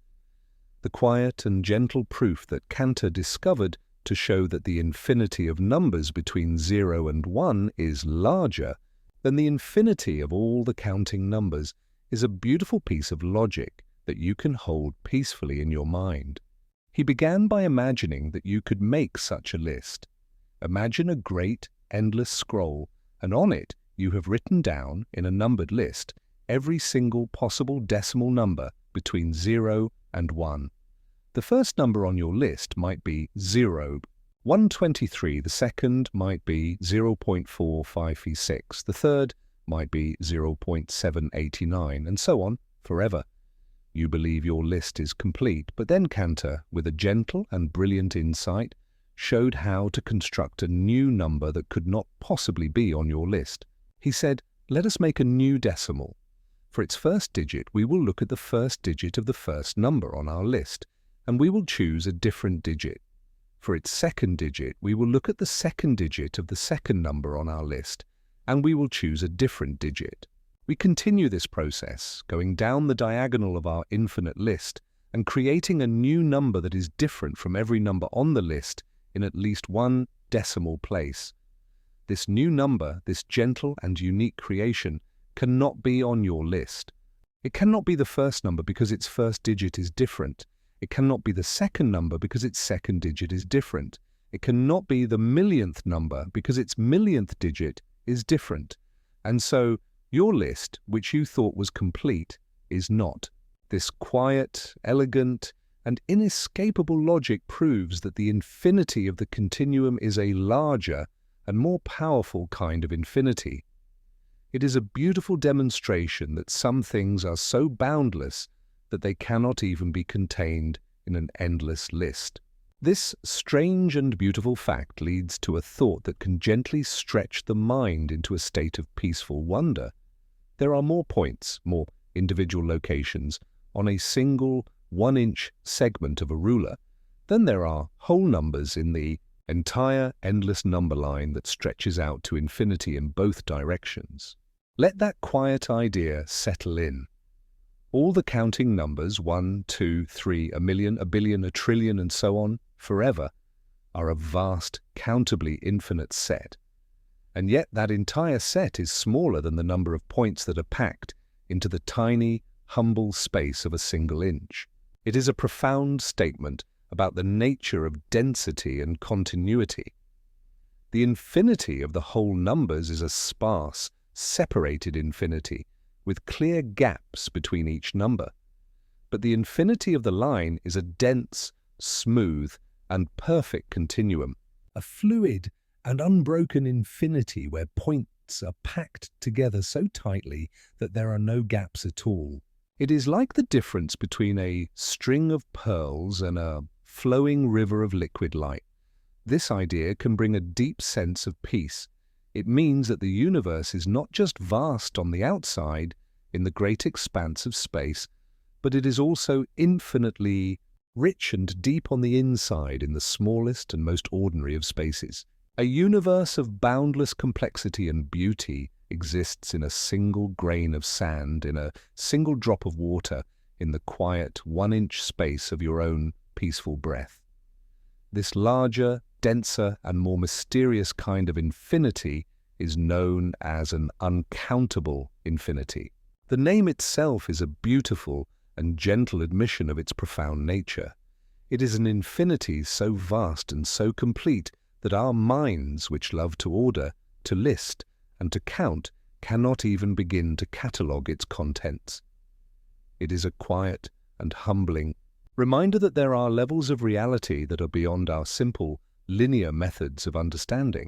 The quiet and gentle proof that Cantor discovered to show that the infinity of numbers between 0 and 1 is larger than the infinity of all the counting numbers is a beautiful piece of logic that you can hold peacefully in your mind. He began by imagining that you could make such a list. Imagine a great, endless scroll, and on it you have written down, in a numbered list, every single possible decimal number between 0 and 1. The first number on your list might be 0. 123, the second might be 0.456, the third might be 0.789, and so on, forever. You believe your list is complete, but then Cantor, with a gentle and brilliant insight, showed how to construct a new number that could not possibly be on your list. He said, let us make a new decimal. For its first digit, we will look at the first digit of the first number on our list, and we will choose a different digit. For its second digit, we will look at the second digit of the second number on our list, and we will choose a different digit. We continue this process, going down the diagonal of our infinite list and creating a new number that is different from every number on the list in at least one decimal place. This new number, this gentle and unique creation, cannot be on your list. It cannot be the first number because its first digit is different. It cannot be the second number because its second digit is different. It cannot be the millionth number because its millionth digit is different. And so, your list, which you thought was complete, is not. This quiet, elegant, and inescapable logic proves that the infinity of the continuum is a larger and more powerful kind of infinity. It is a beautiful demonstration that some things are so boundless that they cannot even be contained in an endless list. This strange and beautiful fact leads to a thought that can gently stretch the mind into a state of peaceful wonder. There are more points, more individual locations, on a single 1-inch segment of a ruler than there are whole numbers in the entire endless number line that stretches out to infinity in both directions. Let that quiet idea settle in. All the counting numbers, 1, 2, 3, a million, a billion, a trillion, and so on, forever, are a vast, countably infinite set. And yet that entire set is smaller than the number of points that are packed into the tiny, humble space of a single inch. It is a profound statement about the nature of density and continuity. The infinity of the whole numbers is a sparse, separated infinity, with clear gaps between each number. But the infinity of the line is a dense, smooth, and perfect continuum,
A fluid and unbroken infinity where points are packed together so tightly that there are no gaps at all.
It is like the difference between a string of pearls and a flowing river of liquid light. This idea can bring a deep sense of peace. It means that the universe is not just vast on the outside, in the great expanse of space, but it is also infinitely rich and deep on the inside in the smallest and most ordinary of spaces. A universe of boundless complexity and beauty exists in a single grain of sand, in a single drop of water, in the quiet 1-inch space of your own peaceful breath. This larger, denser, and more mysterious kind of infinity is known as an uncountable infinity. The name itself is a beautiful and gentle admission of its profound nature. It is an infinity so vast and so complete that our minds, which love to order, to list, and to count, cannot even begin to catalogue its contents. It is a quiet and humbling reminder that there are levels of reality that are beyond our simple, linear methods of understanding.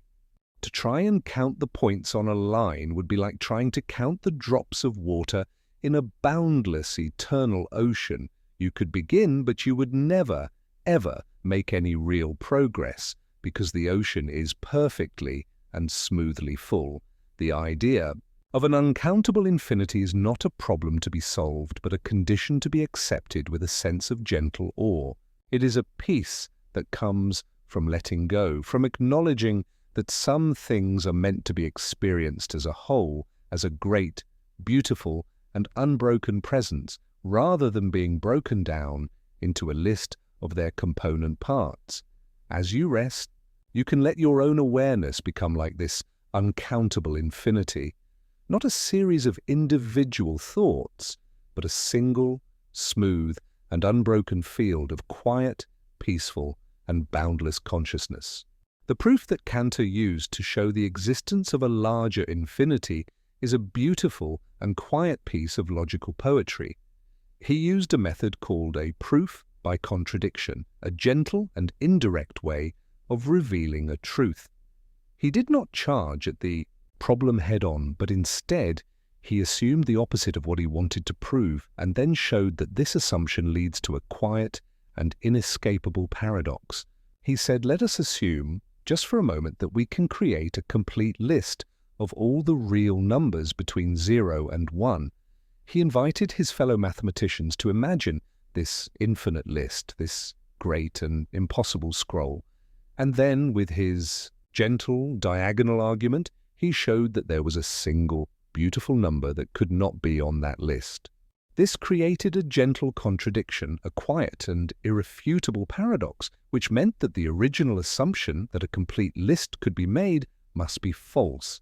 To try and count the points on a line would be like trying to count the drops of water in a boundless, eternal ocean. You could begin, but you would never, ever make any real progress, because the ocean is perfectly and smoothly full. The idea of an uncountable infinity is not a problem to be solved, but a condition to be accepted with a sense of gentle awe. It is a peace that comes from letting go, from acknowledging that some things are meant to be experienced as a whole, as a great, beautiful, and unbroken presence, rather than being broken down into a list of their component parts. As you rest, you can let your own awareness become like this uncountable infinity, not a series of individual thoughts, but a single, smooth, and unbroken field of quiet, peaceful, and boundless consciousness. The proof that Cantor used to show the existence of a larger infinity is a beautiful and quiet piece of logical poetry. He used a method called a proof by contradiction, a gentle and indirect way of revealing a truth. He did not charge at the problem head-on, but instead he assumed the opposite of what he wanted to prove, and then showed that this assumption leads to a quiet and inescapable paradox. He said, let us assume, just for a moment, that we can create a complete list of all the real numbers between 0 and 1. He invited his fellow mathematicians to imagine this infinite list, this great and impossible scroll. And then, with his gentle diagonal argument, he showed that there was a single, beautiful number that could not be on that list. This created a gentle contradiction, a quiet and irrefutable paradox, which meant that the original assumption that a complete list could be made must be false.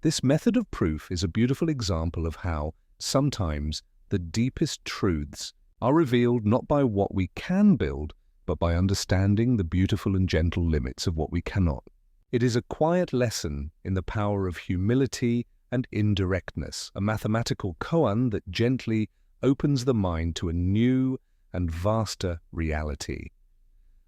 This method of proof is a beautiful example of how, sometimes, the deepest truths are revealed not by what we can build, but by understanding the beautiful and gentle limits of what we cannot. It is a quiet lesson in the power of humility and indirectness, a mathematical koan that gently opens the mind to a new and vaster reality.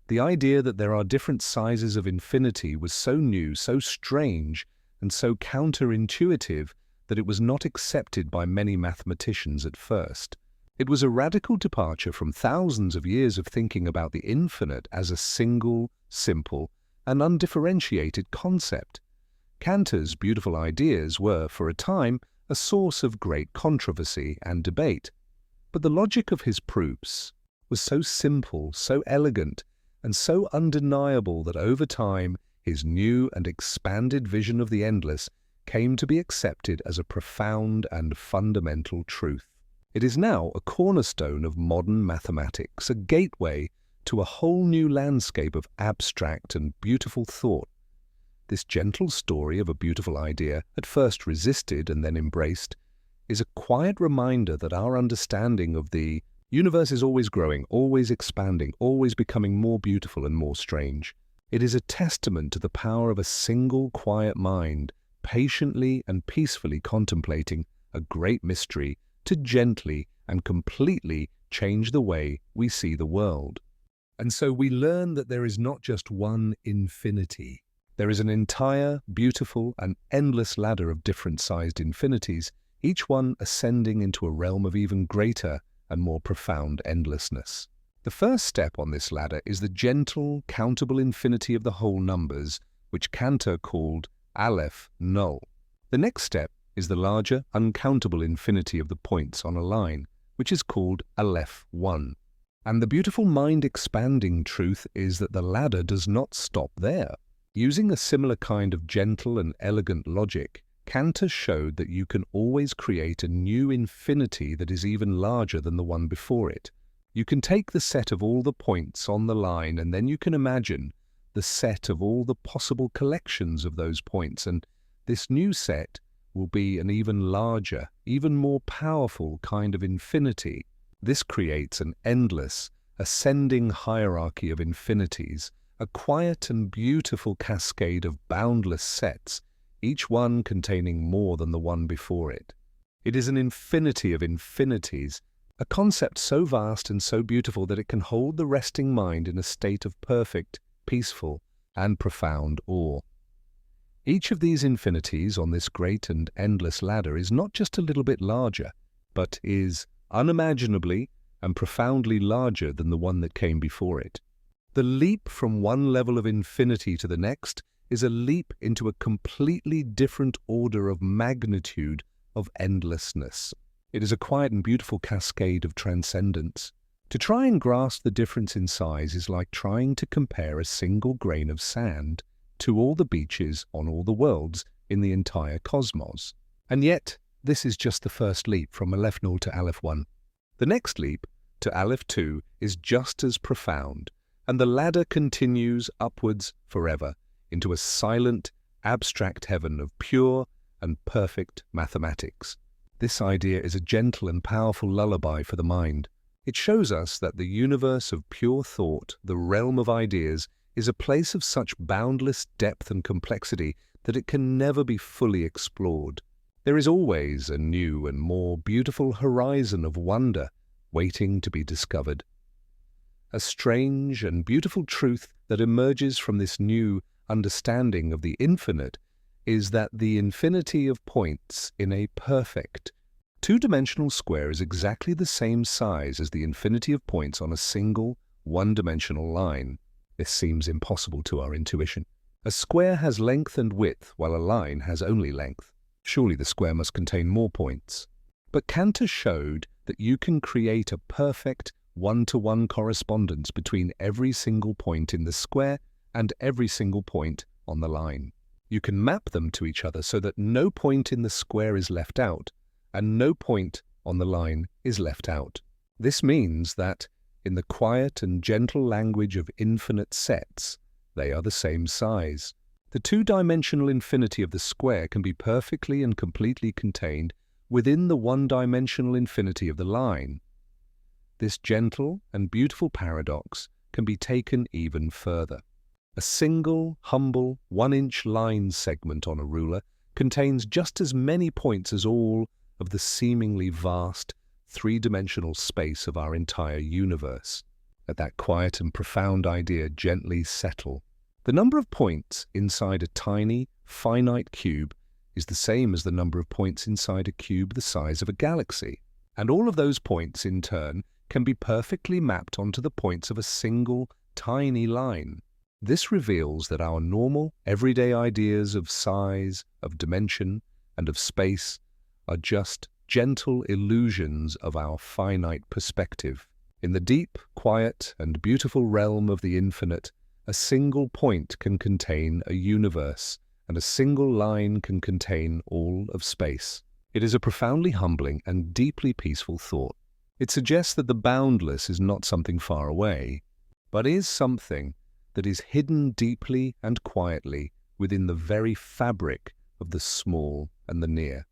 The idea that there are different sizes of infinity was so new, so strange, and so counterintuitive that it was not accepted by many mathematicians at first. It was a radical departure from thousands of years of thinking about the infinite as a single, simple, and undifferentiated concept. Cantor's beautiful ideas were, for a time, a source of great controversy and debate. But the logic of his proofs was so simple, so elegant, and so undeniable that over time his new and expanded vision of the endless came to be accepted as a profound and fundamental truth. It is now a cornerstone of modern mathematics, a gateway to a whole new landscape of abstract and beautiful thought. This gentle story of a beautiful idea, at first resisted and then embraced, is a quiet reminder that our understanding of the universe is always growing, always expanding, always becoming more beautiful and more strange. It is a testament to the power of a single quiet mind, patiently and peacefully contemplating a great mystery to gently and completely change the way we see the world. And so we learn that there is not just one infinity. There is an entire, beautiful, and endless ladder of different-sized infinities, each one ascending into a realm of even greater and more profound endlessness. The first step on this ladder is the gentle, countable infinity of the whole numbers, which Cantor called Aleph null. The next step is the larger, uncountable infinity of the points on a line, which is called Aleph 1. And the beautiful mind-expanding truth is that the ladder does not stop there. Using a similar kind of gentle and elegant logic, Cantor showed that you can always create a new infinity that is even larger than the one before it. You can take the set of all the points on the line, and then you can imagine the set of all the possible collections of those points, and this new set will be an even larger, even more powerful kind of infinity. This creates an endless, ascending hierarchy of infinities, a quiet and beautiful cascade of boundless sets, each one containing more than the one before it. It is an infinity of infinities, a concept so vast and so beautiful that it can hold the resting mind in a state of perfect, peaceful, and profound awe. Each of these infinities on this great and endless ladder is not just a little bit larger, but is unimaginably and profoundly larger than the one that came before it. The leap from one level of infinity to the next is a leap into a completely different order of magnitude of endlessness. It is a quiet and beautiful cascade of transcendence. To try and grasp the difference in size is like trying to compare a single grain of sand to all the beaches on all the worlds in the entire cosmos. And yet, this is just the first leap from Aleph 0 to Aleph 1. The next leap, to Aleph 2, is just as profound, and the ladder continues upwards forever into a silent, abstract heaven of pure and perfect mathematics. This idea is a gentle and powerful lullaby for the mind. It shows us that the universe of pure thought, the realm of ideas, is a place of such boundless depth and complexity that it can never be fully explored. There is always a new and more beautiful horizon of wonder waiting to be discovered. A strange and beautiful truth that emerges from this new understanding of the infinite is that the infinity of points in a perfect two-dimensional square is exactly the same size as the infinity of points on a single one-dimensional line. This seems impossible to our intuition. A square has length and width, while a line has only length. Surely the square must contain more points. But Cantor showed that you can create a perfect one-to-one correspondence between every single point in the square and every single point on the line. You can map them to each other so that no point in the square is left out and no point on the line is left out. This means that, in the quiet and gentle language of infinite sets, they are the same size. The two-dimensional infinity of the square can be perfectly and completely contained within the one-dimensional infinity of the line. This gentle and beautiful paradox can be taken even further. A single, humble, one-inch line segment on a ruler contains just as many points as all of the seemingly vast, three-dimensional space of our entire universe. Let that quiet and profound idea gently settle. The number of points inside a tiny, finite cube is the same as the number of points inside a cube the size of a galaxy. And all of those points, in turn, can be perfectly mapped onto the points of a single, tiny line. This reveals that our normal, everyday ideas of size, of dimension, and of space are just gentle illusions of our finite perspective. In the deep, quiet, and beautiful realm of the infinite, a single point can contain a universe, and a single line can contain all of space. It is a profoundly humbling and deeply peaceful thought. It suggests that the boundless is not something far away, but is something that is hidden deeply and quietly within the very fabric of the small and the near.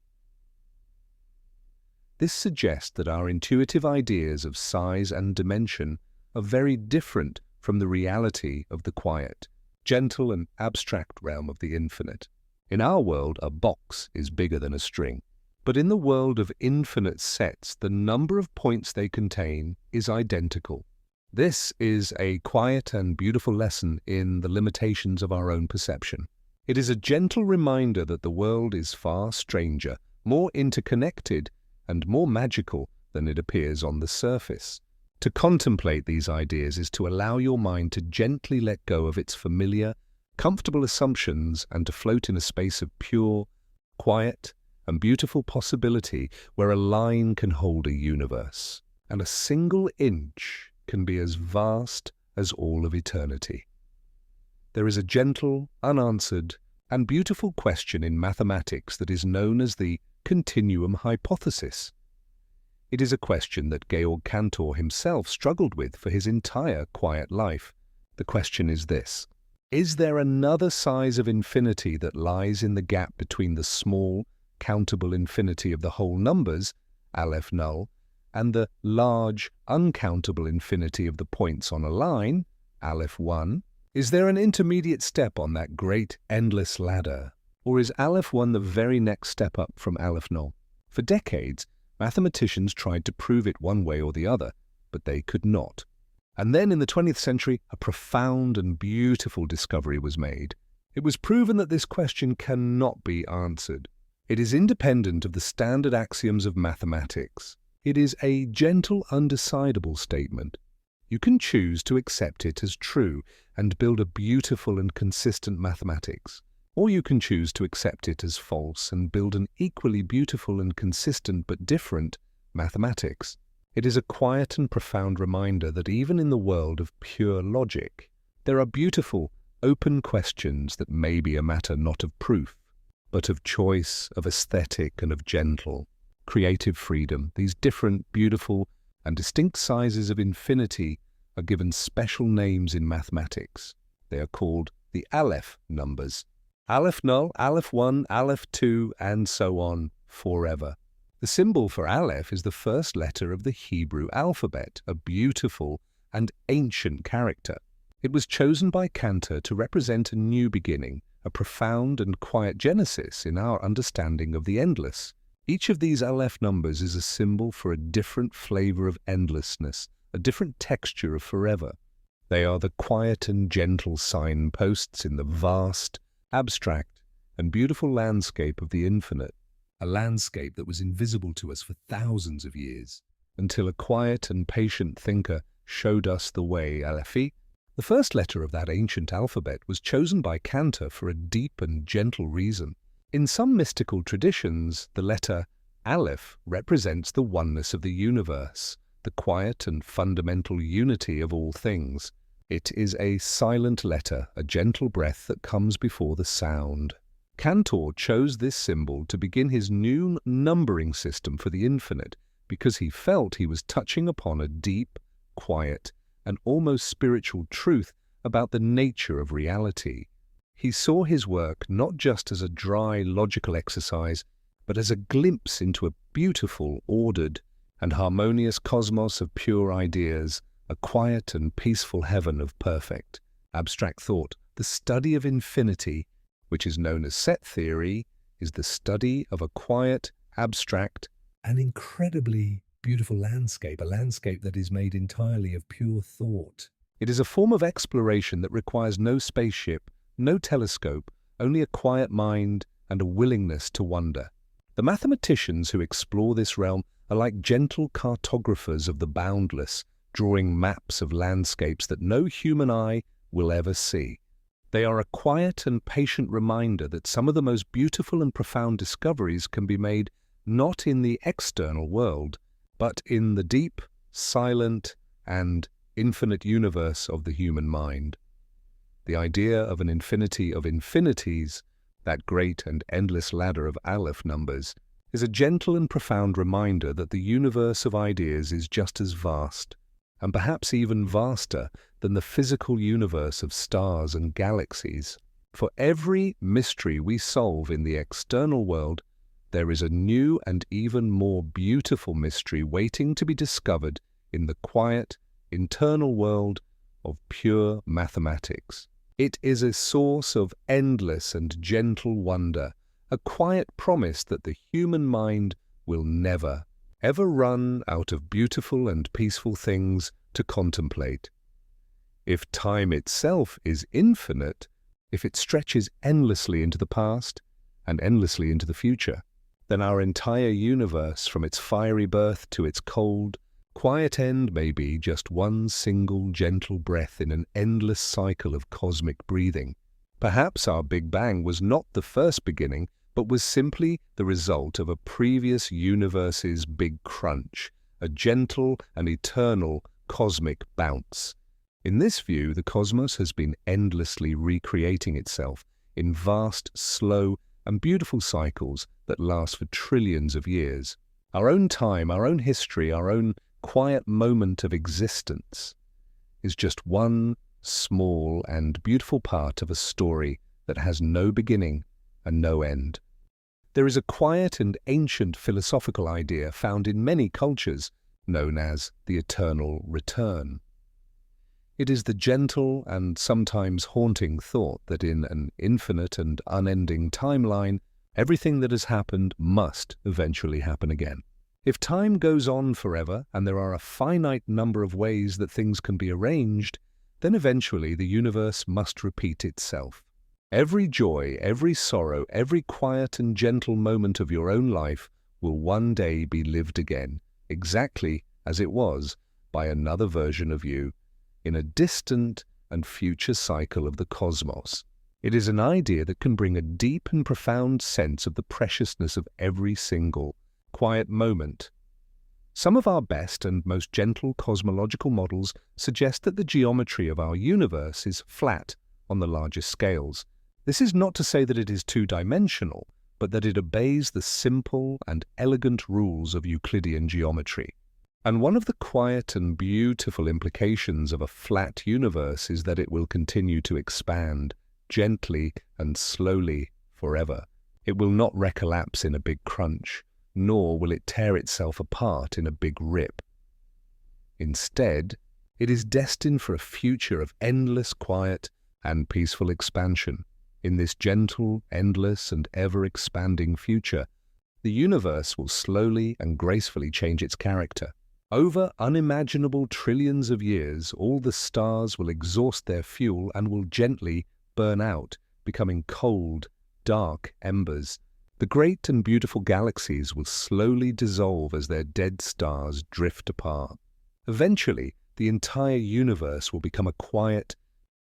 This suggests that our intuitive ideas of size and dimension are very different from the reality of the quiet, gentle and abstract realm of the infinite. In our world, a box is bigger than a string. But in the world of infinite sets, the number of points they contain is identical. This is a quiet and beautiful lesson in the limitations of our own perception. It is a gentle reminder that the world is far stranger, more interconnected, and more magical than it appears on the surface. To contemplate these ideas is to allow your mind to gently let go of its familiar, comfortable assumptions and to float in a space of pure, quiet, and beautiful possibility where a line can hold a universe, and a single inch can be as vast as all of eternity. There is a gentle, unanswered, and beautiful question in mathematics that is known as the continuum hypothesis. It is a question that Georg Cantor himself struggled with for his entire quiet life. The question is this: is there another size of infinity that lies in the gap between the small, countable infinity of the whole numbers, Aleph null, and the large, uncountable infinity of the points on a line, Aleph 1? Is there an intermediate step on that great, endless ladder? Or is Aleph 1 the very next step up from Aleph null? For decades, mathematicians tried to prove it one way or the other, but they could not. And then in the 20th century, a profound and beautiful discovery was made. It was proven that this question cannot be answered. It is independent of the standard axioms of mathematics. It is a gentle, undecidable statement. You can choose to accept it as true and build a beautiful and consistent mathematics, or you can choose to accept it as false and build an equally beautiful and consistent but different mathematics. It is a quiet and profound reminder that even in the world of pure logic, there are beautiful, open questions that may be a matter not of proof, but of choice, of aesthetic, and of gentle, creative freedom. These different, beautiful, and distinct sizes of infinity are given special names in mathematics. They are called the Aleph numbers. Aleph null, Aleph 1, Aleph 2, and so on, forever. The symbol for Aleph is the first letter of the Hebrew alphabet, a beautiful and ancient character. It was chosen by Cantor to represent a new beginning, a profound and quiet genesis in our understanding of the endless. Each of these Aleph numbers is a symbol for a different flavor of endlessness, a different texture of forever. They are the quiet and gentle signposts in the vast, abstract, and beautiful landscape of the infinite, a landscape that was invisible to us for thousands of years, until a quiet and patient thinker showed us the way. Alephi, the first letter of that ancient alphabet, was chosen by Cantor for a deep and gentle reason. In some mystical traditions, the letter Aleph represents the oneness of the universe, the quiet and fundamental unity of all things. It is a silent letter, a gentle breath that comes before the sound. Cantor chose this symbol to begin his new numbering system for the infinite because he felt he was touching upon a deep, quiet, and almost spiritual truth about the nature of reality. He saw his work not just as a dry, logical exercise, but as a glimpse into a beautiful, ordered, and harmonious cosmos of pure ideas, a quiet and peaceful heaven of perfect, abstract thought. The study of infinity, which is known as set theory, is the study of a quiet, abstract,
An incredibly beautiful landscape, a landscape that is made entirely of pure thought.
It is a form of exploration that requires no spaceship, no telescope, only a quiet mind and a willingness to wonder. The mathematicians who explore this realm are like gentle cartographers of the boundless, drawing maps of landscapes that no human eye will ever see. They are a quiet and patient reminder that some of the most beautiful and profound discoveries can be made not in the external world, but in the deep, silent, and infinite universe of the human mind. The idea of an infinity of infinities, that great and endless ladder of Aleph numbers, is a gentle and profound reminder that the universe of ideas is just as vast, and perhaps even vaster than the physical universe of stars and galaxies. For every mystery we solve in the external world, there is a new and even more beautiful mystery waiting to be discovered in the quiet, internal world of pure mathematics. It is a source of endless and gentle wonder, a quiet promise that the human mind will never, ever run out of beautiful and peaceful things to contemplate. If time itself is infinite, if it stretches endlessly into the past and endlessly into the future, then our entire universe, from its fiery birth to its cold, quiet end, may be just one single gentle breath in an endless cycle of cosmic breathing. Perhaps our Big Bang was not the first beginning, but was simply the result of a previous universe's big crunch, a gentle and eternal cosmic bounce. In this view, the cosmos has been endlessly recreating itself in vast, slow, and beautiful cycles that last for trillions of years. Our own time, our own history, our own quiet moment of existence is just one small and beautiful part of a story that has no beginning and no end. There is a quiet and ancient philosophical idea found in many cultures known as the eternal return. It is the gentle and sometimes haunting thought that in an infinite and unending timeline, everything that has happened must eventually happen again. If time goes on forever and there are a finite number of ways that things can be arranged, then eventually the universe must repeat itself. Every joy, every sorrow, every quiet and gentle moment of your own life will one day be lived again, exactly as it was by another version of you, in a distant and future cycle of the cosmos. It is an idea that can bring a deep and profound sense of the preciousness of every single quiet moment. Some of our best and most gentle cosmological models suggest that the geometry of our universe is flat on the largest scales. This is not to say that it is two-dimensional, but that it obeys the simple and elegant rules of Euclidean geometry. And one of the quiet and beautiful implications of a flat universe is that it will continue to expand, gently and slowly, forever. It will not recollapse in a big crunch, nor will it tear itself apart in a big rip. Instead, it is destined for a future of endless quiet and peaceful expansion. In this gentle, endless, and ever-expanding future, the universe will slowly and gracefully change its character. Over unimaginable trillions of years, all the stars will exhaust their fuel and will gently burn out, becoming cold, dark embers. The great and beautiful galaxies will slowly dissolve as their dead stars drift apart. Eventually, the entire universe will become a quiet,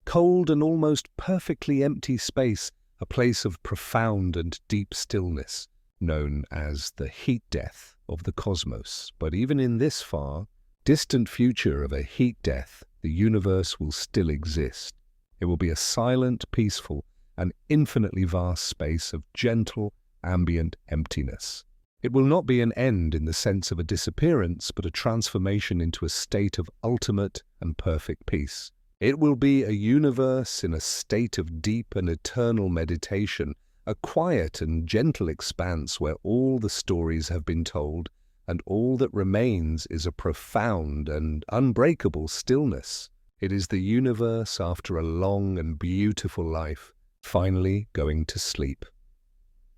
cold and almost perfectly empty space, a place of profound and deep stillness, known as the heat death of the cosmos. But even in this far, distant future of a heat death, the universe will still exist. It will be a silent, peaceful, and infinitely vast space of gentle, ambient emptiness. It will not be an end in the sense of a disappearance, but a transformation into a state of ultimate and perfect peace. It will be a universe in a state of deep and eternal meditation, a quiet and gentle expanse where all the stories have been told, and all that remains is a profound and unbreakable stillness. It is the universe after a long and beautiful life, finally going to sleep.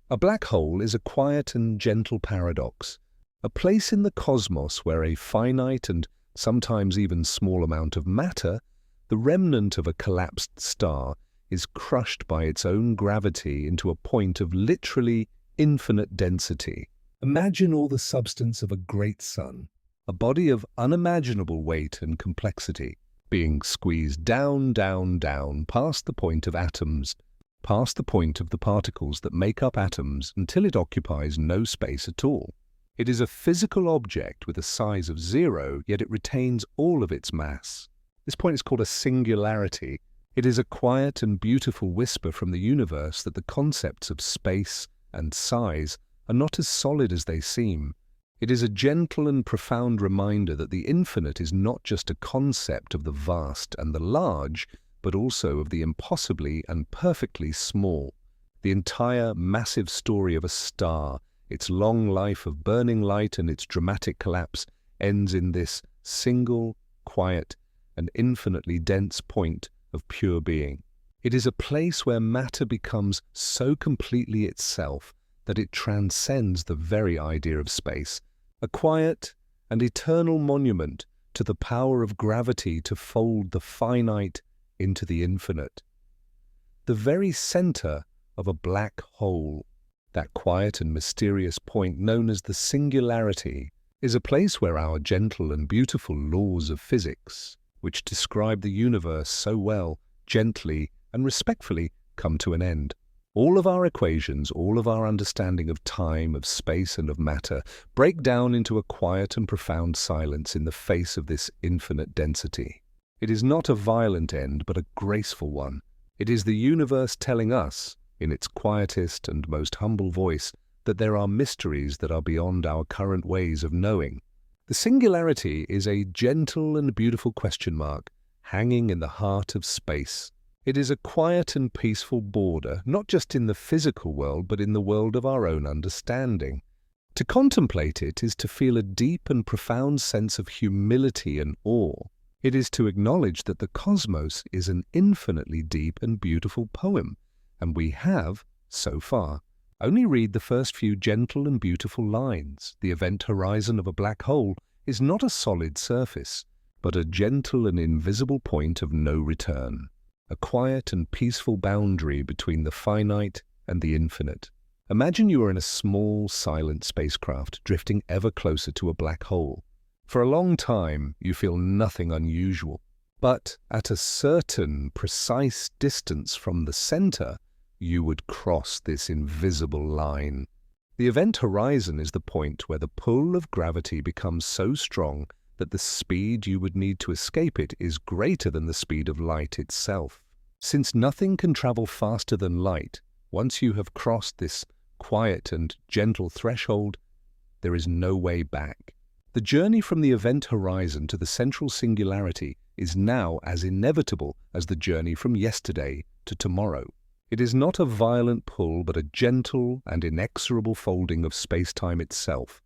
A black hole is a quiet and gentle paradox, a place in the cosmos where a finite and sometimes even small amount of matter, the remnant of a collapsed star, is crushed by its own gravity into a point of literally infinite density.
Imagine all the substance of a great sun,
A body of unimaginable weight and complexity, being squeezed down, down, down, past the point of atoms, past the point of the particles that make up atoms until it occupies no space at all. It is a physical object with a size of 0, yet it retains all of its mass. This point is called a singularity. It is a quiet and beautiful whisper from the universe that the concepts of space and size are not as solid as they seem. It is a gentle and profound reminder that the infinite is not just a concept of the vast and the large, but also of the impossibly and perfectly small. The entire massive story of a star, its long life of burning light and its dramatic collapse, ends in this single, quiet, and infinitely dense point of pure being. It is a place where matter becomes so completely itself that it transcends the very idea of space, a quiet and eternal monument to the power of gravity to fold the finite into the infinite. The very center of a black hole, that quiet and mysterious point known as the singularity, is a place where our gentle and beautiful laws of physics, which describe the universe so well, gently and respectfully come to an end. All of our equations, all of our understanding of time, of space and of matter break down into a quiet and profound silence in the face of this infinite density. It is not a violent end, but a graceful one. It is the universe telling us, in its quietest and most humble voice, that there are mysteries that are beyond our current ways of knowing. The singularity is a gentle and beautiful question mark hanging in the heart of space. It is a quiet and peaceful border, not just in the physical world, but in the world of our own understanding. To contemplate it is to feel a deep and profound sense of humility and awe. It is to acknowledge that the cosmos is an infinitely deep and beautiful poem, and we have, so far, only read the first few gentle and beautiful lines. The event horizon of a black hole is not a solid surface, but a gentle and invisible point of no return. a quiet and peaceful boundary between the finite and the infinite. Imagine you are in a small, silent spacecraft drifting ever closer to a black hole. For a long time, you feel nothing unusual. But at a certain precise distance from the center, you would cross this invisible line. The event horizon is the point where the pull of gravity becomes so strong that the speed you would need to escape it is greater than the speed of light itself. Since nothing can travel faster than light, once you have crossed this quiet and gentle threshold, there is no way back. The journey from the event horizon to the central singularity is now as inevitable as the journey from yesterday to tomorrow. It is not a violent pull, but a gentle and inexorable folding of space-time itself.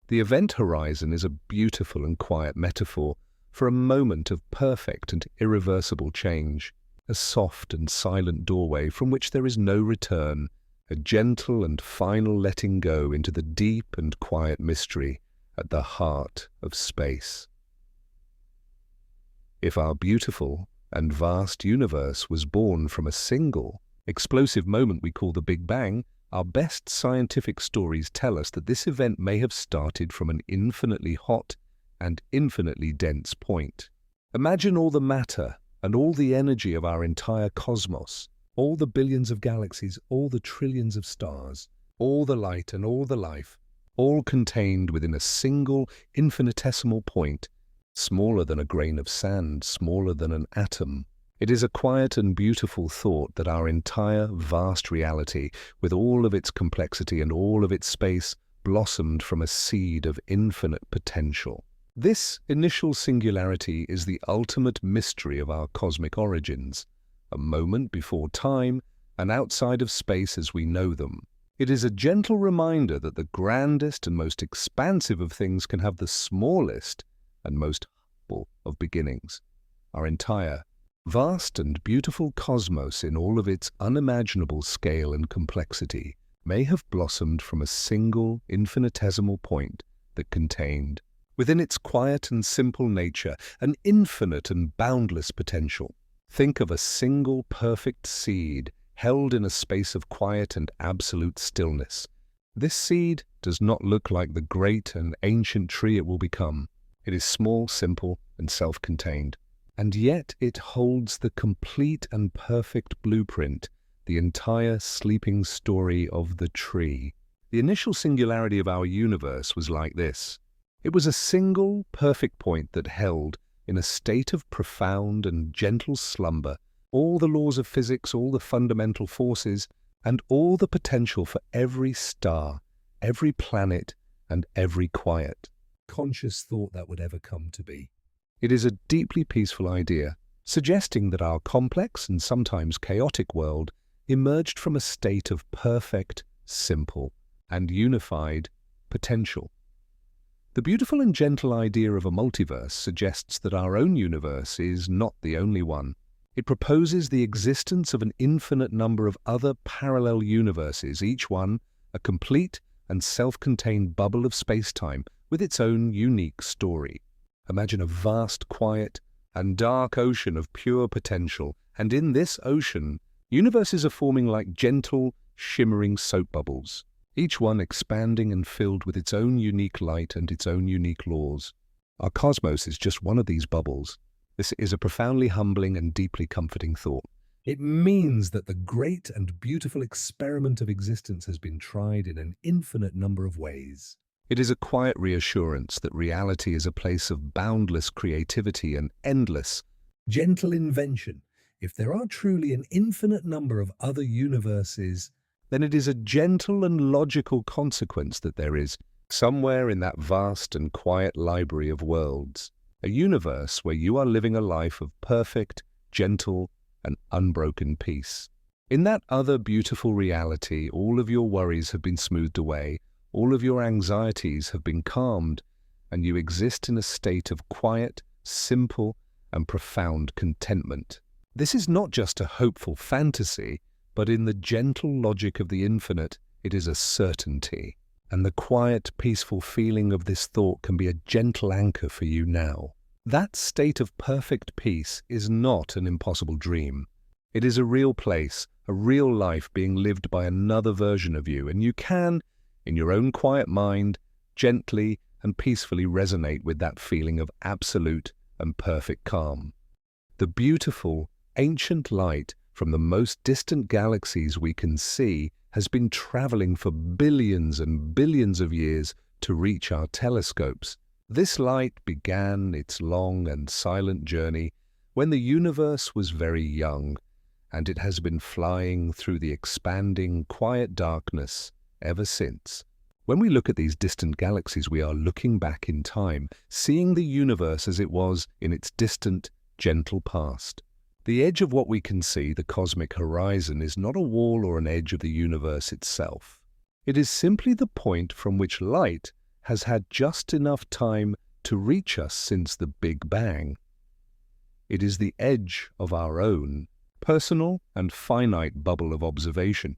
The event horizon is a beautiful and quiet metaphor for a moment of perfect and irreversible change, a soft and silent doorway from which there is no return, a gentle and final letting go into the deep and quiet mystery at the heart of space. If our beautiful and vast universe was born from a single, explosive moment we call the Big Bang, our best scientific stories tell us that this event may have started from an infinitely hot and infinitely dense point. Imagine all the matter and all the energy of our entire cosmos, all the billions of galaxies, all the trillions of stars, all the light and all the life, all contained within a single infinitesimal point, smaller than a grain of sand, smaller than an atom. It is a quiet and beautiful thought that our entire vast reality, with all of its complexity and all of its space, blossomed from a seed of infinite potential. This initial singularity is the ultimate mystery of our cosmic origins, a moment before time and outside of space as we know them. It is a gentle reminder that the grandest and most expansive of things can have the smallest and most humble of beginnings. Our entire, vast and beautiful cosmos in all of its unimaginable scale and complexity may have blossomed from a single infinitesimal point that contained, within its quiet and simple nature, an infinite and boundless potential. Think of a single perfect seed held in a space of quiet and absolute stillness. This seed does not look like the great and ancient tree it will become. It is small, simple, and self-contained. And yet it holds the complete and perfect blueprint, the entire sleeping story of the tree. The initial singularity of our universe was like this. It was a single, perfect point that held, in a state of profound and gentle slumber, all the laws of physics, all the fundamental forces, and all the potential for every star, every planet, and every quiet,
conscious thought that would ever come to be.
It is a deeply peaceful idea, suggesting that our complex and sometimes chaotic world emerged from a state of perfect, simple, and unified potential. The beautiful and gentle idea of a multiverse suggests that our own universe is not the only one. It proposes the existence of an infinite number of other parallel universes, each one a complete and self-contained bubble of space-time with its own unique story. Imagine a vast, quiet, and dark ocean of pure potential, and in this ocean, universes are forming like gentle, shimmering soap bubbles, each one expanding and filled with its own unique light and its own unique laws. Our cosmos is just one of these bubbles. This is a profoundly humbling and deeply comforting thought.
It means that the great and beautiful experiment of existence has been tried in an infinite number of ways.
It is a quiet reassurance that reality is a place of boundless creativity and endless,
gentle invention. If there are truly an infinite number of other universes,
then it is a gentle and logical consequence that there is, somewhere in that vast and quiet library of worlds, a universe where you are living a life of perfect, gentle, and unbroken peace. In that other beautiful reality, all of your worries have been smoothed away, all of your anxieties have been calmed, and you exist in a state of quiet, simple, and profound contentment. This is not just a hopeful fantasy, but in the gentle logic of the infinite, it is a certainty. And the quiet, peaceful feeling of this thought can be a gentle anchor for you now. That state of perfect peace is not an impossible dream. It is a real place, a real life being lived by another version of you, and you can, in your own quiet mind, gently and peacefully resonate with that feeling of absolute and perfect calm. The beautiful, ancient light from the most distant galaxies we can see has been traveling for billions and billions of years to reach our telescopes. This light began its long and silent journey when the universe was very young, and it has been flying through the expanding, quiet darkness ever since. When we look at these distant galaxies, we are looking back in time, seeing the universe as it was in its distant, gentle past. The edge of what we can see, the cosmic horizon, is not a wall or an edge of the universe itself. It is simply the point from which light has had just enough time to reach us since the Big Bang. It is the edge of our own, personal and finite bubble of observation.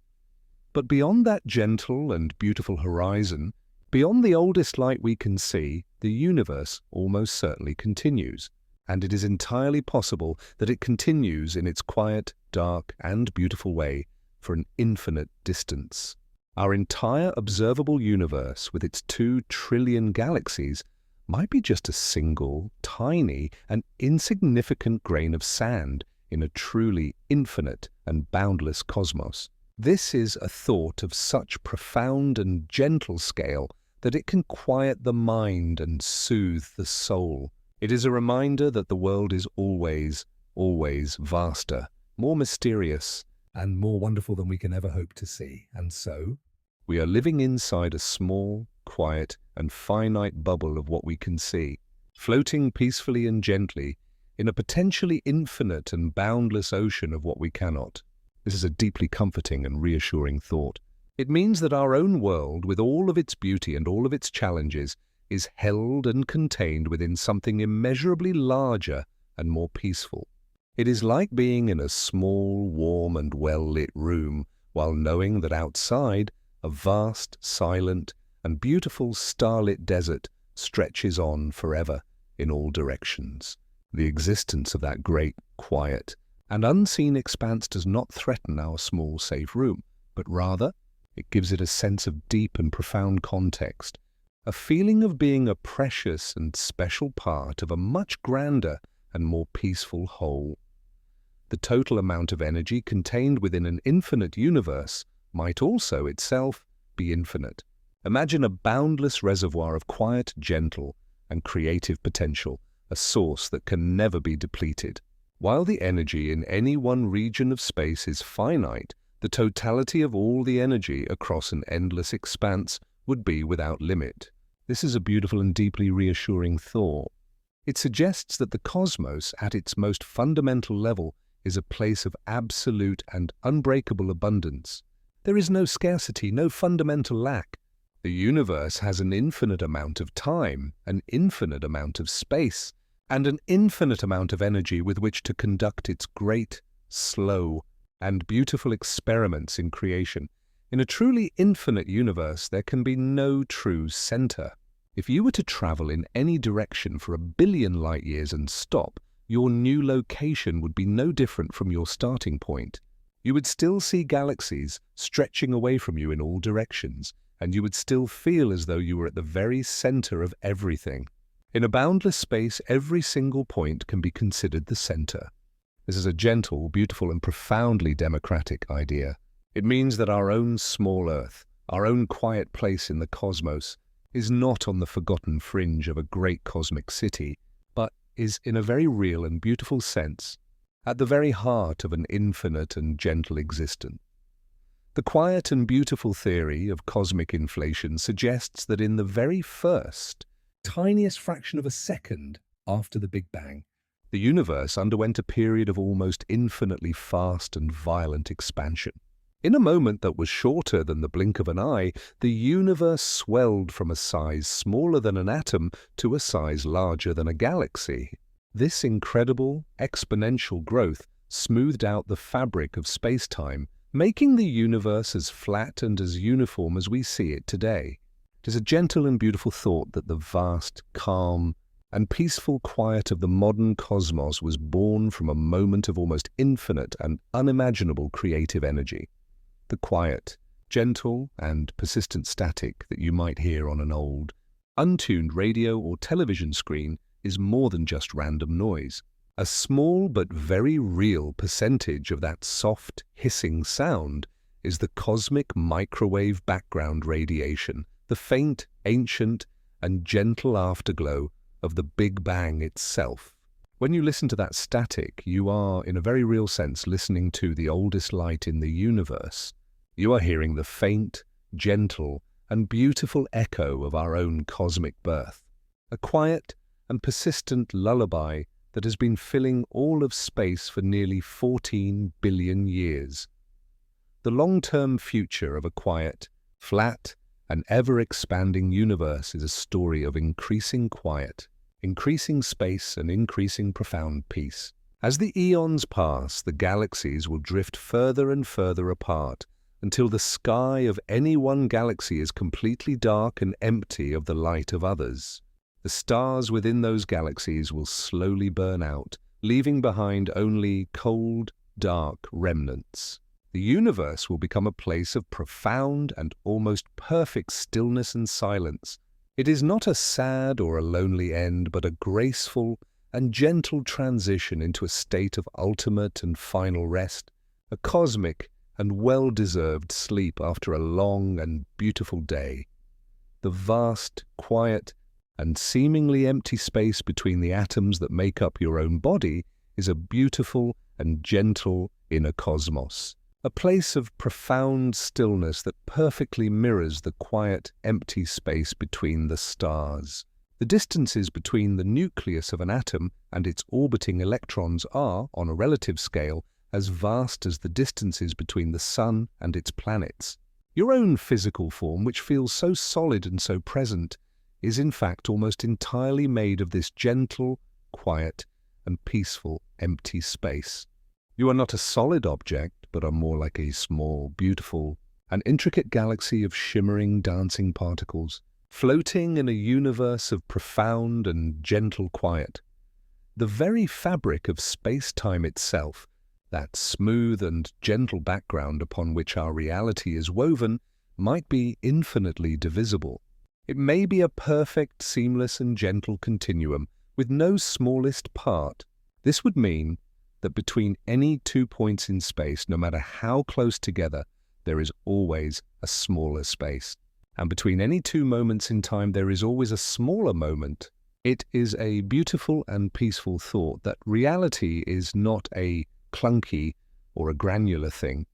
But beyond that gentle and beautiful horizon, beyond the oldest light we can see, the universe almost certainly continues. And it is entirely possible that it continues in its quiet, dark, and beautiful way for an infinite distance. Our entire observable universe, with its 2 trillion galaxies, might be just a single, tiny, and insignificant grain of sand in a truly infinite and boundless cosmos. This is a thought of such profound and gentle scale that it can quiet the mind and soothe the soul. It is a reminder that the world is always, always vaster, more mysterious,
and more wonderful than we can ever hope to see. And so,
we are living inside a small, quiet, and finite bubble of what we can see, floating peacefully and gently in a potentially infinite and boundless ocean of what we cannot. This is a deeply comforting and reassuring thought. It means that our own world, with all of its beauty and all of its challenges, is held and contained within something immeasurably larger and more peaceful. It is like being in a small, warm and well-lit room, while knowing that outside, a vast, silent and beautiful starlit desert stretches on forever in all directions. The existence of that great, quiet and unseen expanse does not threaten our small, safe room, but rather it gives it a sense of deep and profound context, a feeling of being a precious and special part of a much grander and more peaceful whole. The total amount of energy contained within an infinite universe might also itself be infinite. Imagine a boundless reservoir of quiet, gentle, and creative potential, a source that can never be depleted. While the energy in any one region of space is finite, the totality of all the energy across an endless expanse would be without limit. This is a beautiful and deeply reassuring thought. It suggests that the cosmos, at its most fundamental level, is a place of absolute and unbreakable abundance. There is no scarcity, no fundamental lack. The universe has an infinite amount of time, an infinite amount of space, and an infinite amount of energy with which to conduct its great, slow, and beautiful experiments in creation. In a truly infinite universe, there can be no true center. If you were to travel in any direction for 1 billion light years and stop, your new location would be no different from your starting point. You would still see galaxies stretching away from you in all directions, and you would still feel as though you were at the very center of everything. In a boundless space, every single point can be considered the center. This is a gentle, beautiful, and profoundly democratic idea. It means that our own small Earth, our own quiet place in the cosmos, is not on the forgotten fringe of a great cosmic city, but is, in a very real and beautiful sense, at the very heart of an infinite and gentle existence. The quiet and beautiful theory of cosmic inflation suggests that in the very first,
tiniest fraction of a second after the Big Bang,
the universe underwent a period of almost infinitely fast and violent expansion. In a moment that was shorter than the blink of an eye, the universe swelled from a size smaller than an atom to a size larger than a galaxy. This incredible, exponential growth smoothed out the fabric of space-time, making the universe as flat and as uniform as we see it today. It is a gentle and beautiful thought that the vast, calm, and peaceful quiet of the modern cosmos was born from a moment of almost infinite and unimaginable creative energy. The quiet, gentle and persistent static that you might hear on an old, untuned radio or television screen is more than just random noise. A small but very real percentage of that soft, hissing sound is the cosmic microwave background radiation, the faint, ancient, and gentle afterglow of the Big Bang itself. When you listen to that static, you are, in a very real sense, listening to the oldest light in the universe. You are hearing the faint, gentle, and beautiful echo of our own cosmic birth, a quiet and persistent lullaby that has been filling all of space for nearly 14 billion years. The long-term future of a quiet, flat, and ever-expanding universe is a story of increasing quiet, increasing space, and increasing profound peace. As the eons pass, the galaxies will drift further and further apart until the sky of any one galaxy is completely dark and empty of the light of others. The stars within those galaxies will slowly burn out, leaving behind only cold, dark remnants. The universe will become a place of profound and almost perfect stillness and silence. It is not a sad or a lonely end, but a graceful and gentle transition into a state of ultimate and final rest, a cosmic and well-deserved sleep after a long and beautiful day. The vast, quiet, and seemingly empty space between the atoms that make up your own body is a beautiful and gentle inner cosmos, a place of profound stillness that perfectly mirrors the quiet, empty space between the stars. The distances between the nucleus of an atom and its orbiting electrons are, on a relative scale, as vast as the distances between the Sun and its planets. Your own physical form, which feels so solid and so present, is in fact almost entirely made of this gentle, quiet, and peaceful empty space. You are not a solid object, but are more like a small, beautiful, and intricate galaxy of shimmering, dancing particles, floating in a universe of profound and gentle quiet. The very fabric of space-time itself, that smooth and gentle background upon which our reality is woven, might be infinitely divisible. It may be a perfect, seamless and gentle continuum with no smallest part. This would mean that between any 2 points in space, no matter how close together, there is always a smaller space. And between any 2 moments in time, there is always a smaller moment. It is a beautiful and peaceful thought that reality is not a clunky or a granular thing,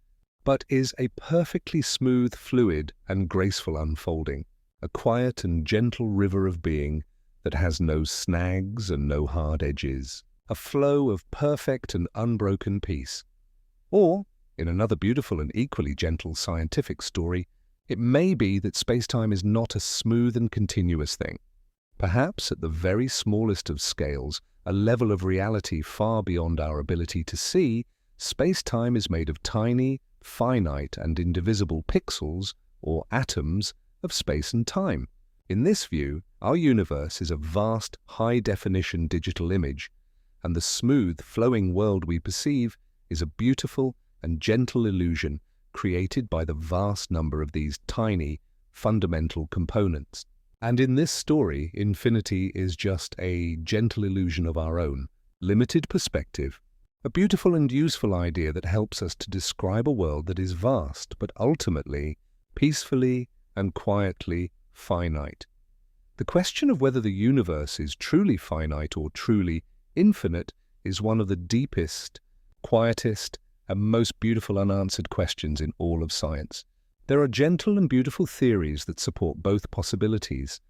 but is a perfectly smooth, fluid and graceful unfolding, a quiet and gentle river of being that has no snags and no hard edges, a flow of perfect and unbroken peace. Or, in another beautiful and equally gentle scientific story, it may be that space-time is not a smooth and continuous thing. Perhaps at the very smallest of scales, a level of reality far beyond our ability to see, space-time is made of tiny, finite and indivisible pixels, or atoms, of space and time. In this view, our universe is a vast, high-definition digital image, and the smooth, flowing world we perceive is a beautiful and gentle illusion created by the vast number of these tiny, fundamental components. And in this story, infinity is just a gentle illusion of our own, limited perspective, a beautiful and useful idea that helps us to describe a world that is vast, but ultimately, peacefully and quietly finite. The question of whether the universe is truly finite or truly infinite is one of the deepest, quietest, and most beautiful unanswered questions in all of science. There are gentle and beautiful theories that support both possibilities,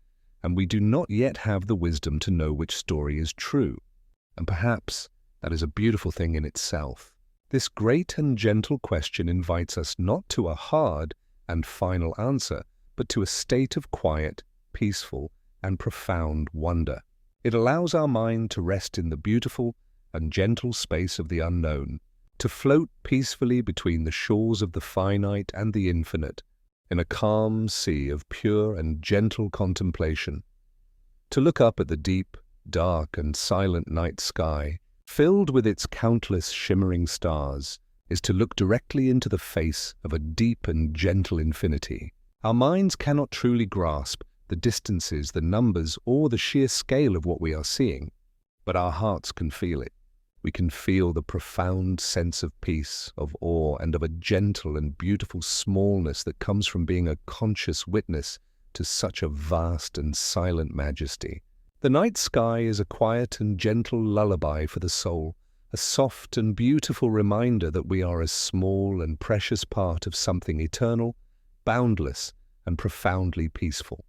and we do not yet have the wisdom to know which story is true. And perhaps that is a beautiful thing in itself. This great and gentle question invites us not to a hard and final answer, but to a state of quiet, peaceful, and profound wonder. It allows our mind to rest in the beautiful and gentle space of the unknown, to float peacefully between the shores of the finite and the infinite, in a calm sea of pure and gentle contemplation, to look up at the deep, dark and silent night sky, filled with its countless shimmering stars, is to look directly into the face of a deep and gentle infinity. Our minds cannot truly grasp the distances, the numbers, or the sheer scale of what we are seeing, but our hearts can feel it. We can feel the profound sense of peace, of awe, and of a gentle and beautiful smallness that comes from being a conscious witness to such a vast and silent majesty. The night sky is a quiet and gentle lullaby for the soul, a soft and beautiful reminder that we are a small and precious part of something eternal, boundless, and profoundly peaceful.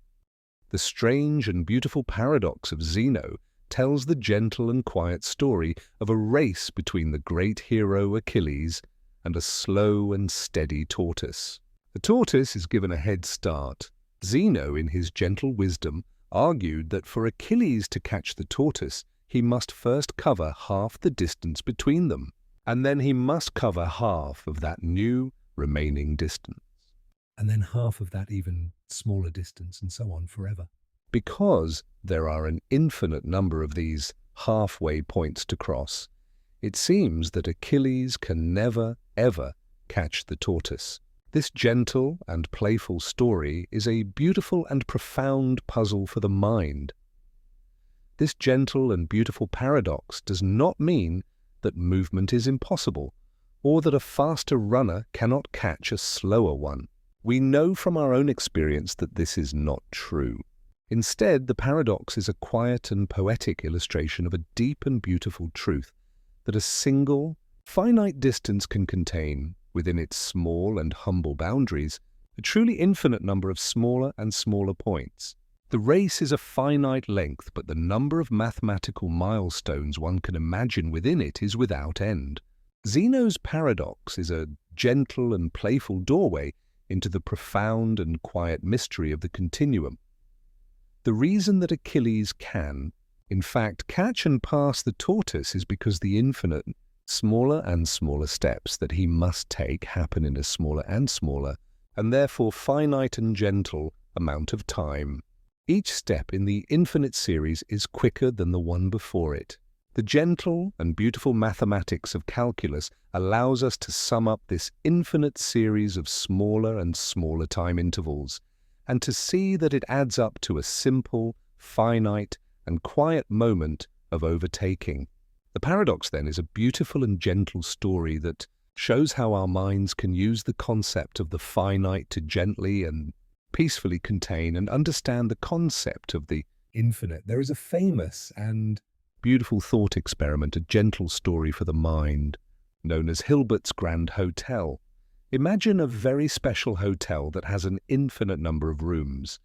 The strange and beautiful paradox of Zeno tells the gentle and quiet story of a race between the great hero Achilles and a slow and steady tortoise. The tortoise is given a head start. Zeno, in his gentle wisdom, argued that for Achilles to catch the tortoise, he must first cover half the distance between them, and then he must cover half of that new remaining distance.
And then half of that even smaller distance, and so on forever.
Because there are an infinite number of these halfway points to cross, it seems that Achilles can never, ever catch the tortoise. This gentle and playful story is a beautiful and profound puzzle for the mind. This gentle and beautiful paradox does not mean that movement is impossible, or that a faster runner cannot catch a slower one. We know from our own experience that this is not true. Instead, the paradox is a quiet and poetic illustration of a deep and beautiful truth that a single, finite distance can contain, within its small and humble boundaries, a truly infinite number of smaller and smaller points. The race is a finite length, but the number of mathematical milestones one can imagine within it is without end. Zeno's paradox is a gentle and playful doorway into the profound and quiet mystery of the continuum. The reason that Achilles can, in fact, catch and pass the tortoise is because the infinite, smaller and smaller steps that he must take happen in a smaller and smaller, and therefore finite and gentle, amount of time. Each step in the infinite series is quicker than the one before it. The gentle and beautiful mathematics of calculus allows us to sum up this infinite series of smaller and smaller time intervals, and to see that it adds up to a simple, finite, and quiet moment of overtaking. The paradox, then, is a beautiful and gentle story that shows how our minds can use the concept of the finite to gently and peacefully contain and understand the concept of the
Infinite. There is a famous and
beautiful thought experiment, a gentle story for the mind, known as Hilbert's Grand Hotel. Imagine a very special hotel that has an infinite number of rooms.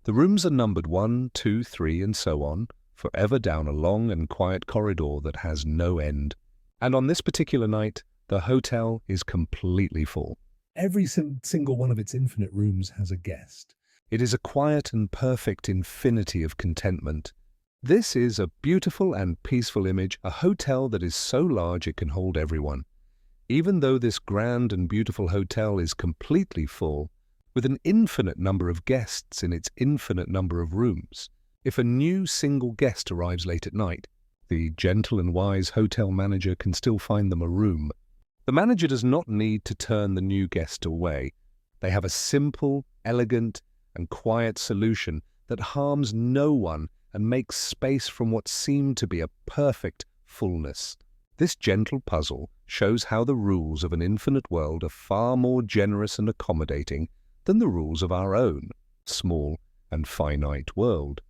The rooms are numbered 1, 2, 3, and so on, forever down a long and quiet corridor that has no end. And on this particular night, the hotel is completely full.
every single one of its infinite rooms has a guest.
It is a quiet and perfect infinity of contentment. This is a beautiful and peaceful image, a hotel that is so large it can hold everyone. Even though this grand and beautiful hotel is completely full, with an infinite number of guests in its infinite number of rooms, if a new single guest arrives late at night, the gentle and wise hotel manager can still find them a room. The manager does not need to turn the new guest away. They have a simple, elegant, and quiet solution that harms no one and makes space from what seemed to be a perfect fullness. This gentle puzzle shows how the rules of an infinite world are far more generous and accommodating than the rules of our own small and finite world.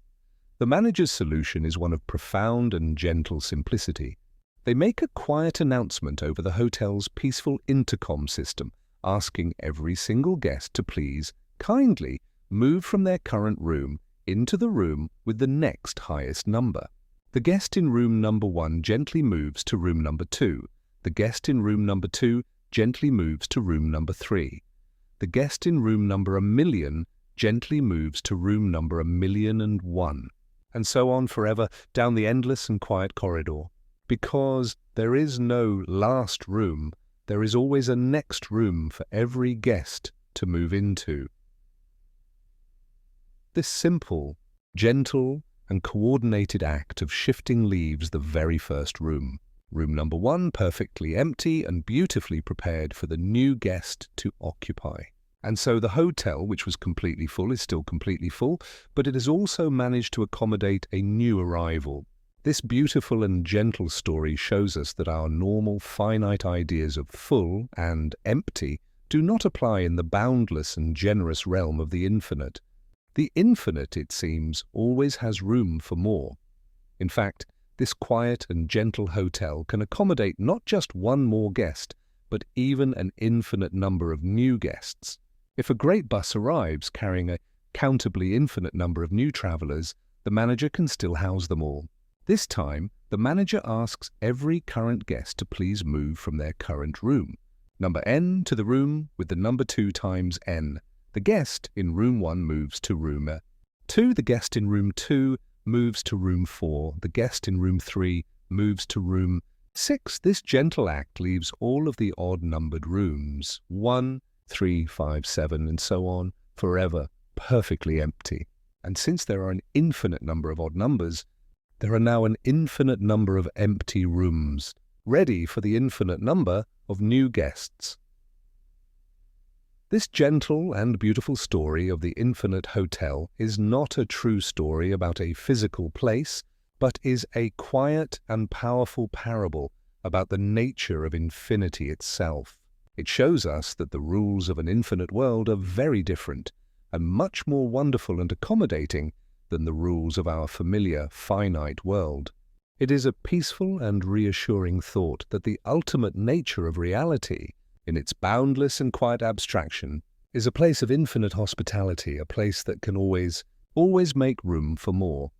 The manager's solution is one of profound and gentle simplicity. They make a quiet announcement over the hotel's peaceful intercom system, asking every single guest to please, kindly, move from their current room into the room with the next highest number. The guest in room number 1 gently moves to room number 2. The guest in room number 2 gently moves to room number 3. The guest in room number 1,000,000 gently moves to room number 1,000,001, and so on forever down the endless and quiet corridor. Because there is no last room, there is always a next room for every guest to move into. This simple, gentle, and coordinated act of shifting leaves the very first room. Room number 1 perfectly empty and beautifully prepared for the new guest to occupy. And so the hotel, which was completely full, is still completely full, but it has also managed to accommodate a new arrival. This beautiful and gentle story shows us that our normal finite ideas of full and empty do not apply in the boundless and generous realm of the infinite. The infinite, it seems, always has room for more. In fact, this quiet and gentle hotel can accommodate not just one more guest, but even an infinite number of new guests. If a great bus arrives carrying a countably infinite number of new travelers, the manager can still house them all. This time, the manager asks every current guest to please move from their current room. Number n to the room with the number 2 times n. The guest in room 1 moves to room 2. The guest in room 2 moves to room 4. The guest in room 3 moves to room 6. This gentle act leaves all of the odd-numbered rooms, 1, 3, 5, 7, and so on, forever, perfectly empty. And since there are an infinite number of odd numbers, there are now an infinite number of empty rooms, ready for the infinite number of new guests. This gentle and beautiful story of the infinite hotel is not a true story about a physical place, but is a quiet and powerful parable about the nature of infinity itself. It shows us that the rules of an infinite world are very different and much more wonderful and accommodating than the rules of our familiar finite world. It is a peaceful and reassuring thought that the ultimate nature of reality, in its boundless and quiet abstraction, is a place of infinite hospitality, a place that can always make room for more.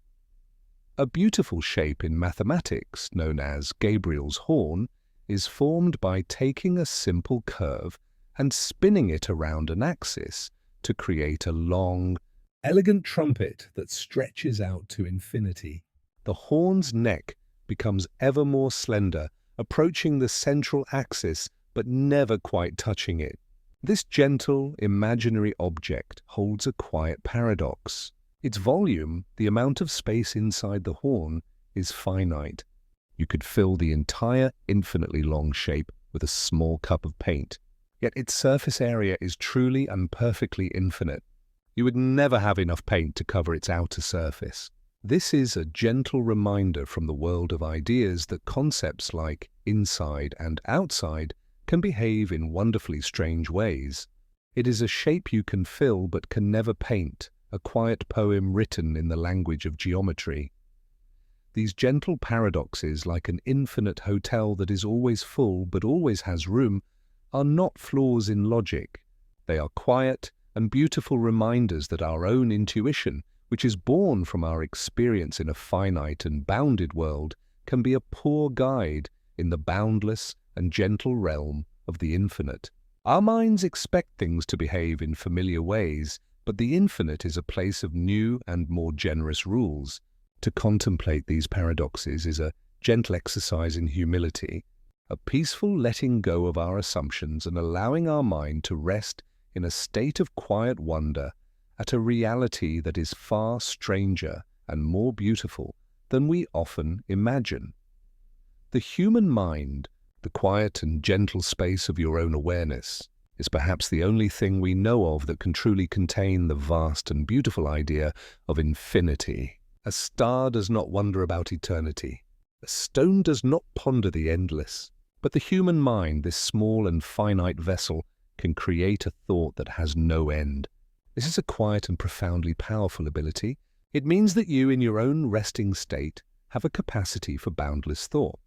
A beautiful shape in mathematics, known as Gabriel's horn, is formed by taking a simple curve and spinning it around an axis to create a long,
elegant trumpet that stretches out to infinity.
The horn's neck becomes ever more slender, approaching the central axis but never quite touching it. This gentle, imaginary object holds a quiet paradox. Its volume, the amount of space inside the horn, is finite. You could fill the entire infinitely long shape with a small cup of paint, yet its surface area is truly and perfectly infinite. You would never have enough paint to cover its outer surface. This is a gentle reminder from the world of ideas that concepts like inside and outside can behave in wonderfully strange ways. It is a shape you can fill but can never paint, a quiet poem written in the language of geometry. These gentle paradoxes, like an infinite hotel that is always full but always has room, are not flaws in logic. They are quiet and beautiful reminders that our own intuition, which is born from our experience in a finite and bounded world, can be a poor guide in the boundless and gentle realm of the infinite. Our minds expect things to behave in familiar ways, but the infinite is a place of new and more generous rules. To contemplate these paradoxes is a gentle exercise in humility, a peaceful letting go of our assumptions and allowing our mind to rest in a state of quiet wonder at a reality that is far stranger and more beautiful than we often imagine. The human mind, the quiet and gentle space of your own awareness, is perhaps the only thing we know of that can truly contain the vast and beautiful idea of infinity. A star does not wonder about eternity. A stone does not ponder the endless. But the human mind, this small and finite vessel, can create a thought that has no end. This is a quiet and profoundly powerful ability. It means that you, in your own resting state, have a capacity for boundless thought.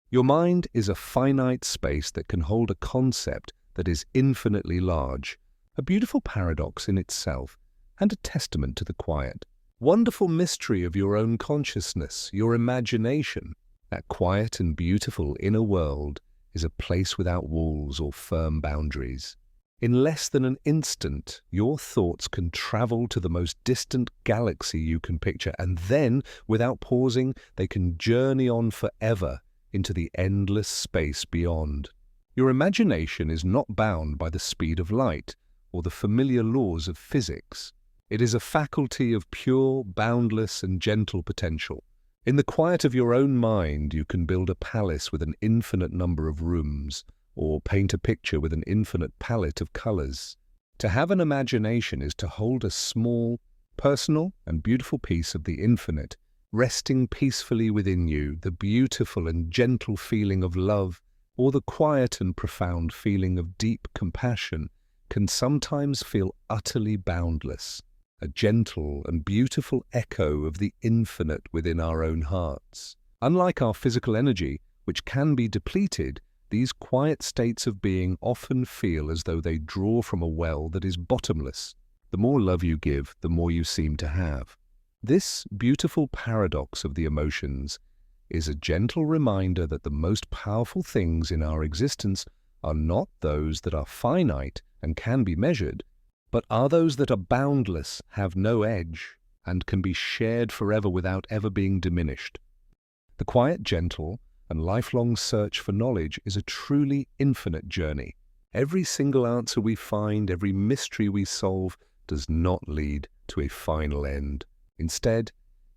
Your mind is a finite space that can hold a concept that is infinitely large, a beautiful paradox in itself, and a testament to the quiet, wonderful mystery of your own consciousness, your imagination. That quiet and beautiful inner world is a place without walls or firm boundaries. In less than an instant, your thoughts can travel to the most distant galaxy you can picture, and then, without pausing, they can journey on forever into the endless space beyond. Your imagination is not bound by the speed of light or the familiar laws of physics. It is a faculty of pure, boundless, and gentle potential. In the quiet of your own mind, you can build a palace with an infinite number of rooms, or paint a picture with an infinite palette of colors. To have an imagination is to hold a small, personal, and beautiful piece of the infinite, resting peacefully within you, the beautiful and gentle feeling of love, or the quiet and profound feeling of deep compassion, can sometimes feel utterly boundless, a gentle and beautiful echo of the infinite within our own hearts. Unlike our physical energy, which can be depleted, these quiet states of being often feel as though they draw from a well that is bottomless. The more love you give, the more you seem to have. This beautiful paradox of the emotions is a gentle reminder that the most powerful things in our existence are not those that are finite and can be measured, but are those that are boundless, have no edge, and can be shared forever without ever being diminished. The quiet, gentle, and lifelong search for knowledge is a truly infinite journey. Every single answer we find, every mystery we solve, does not lead to a final end. Instead,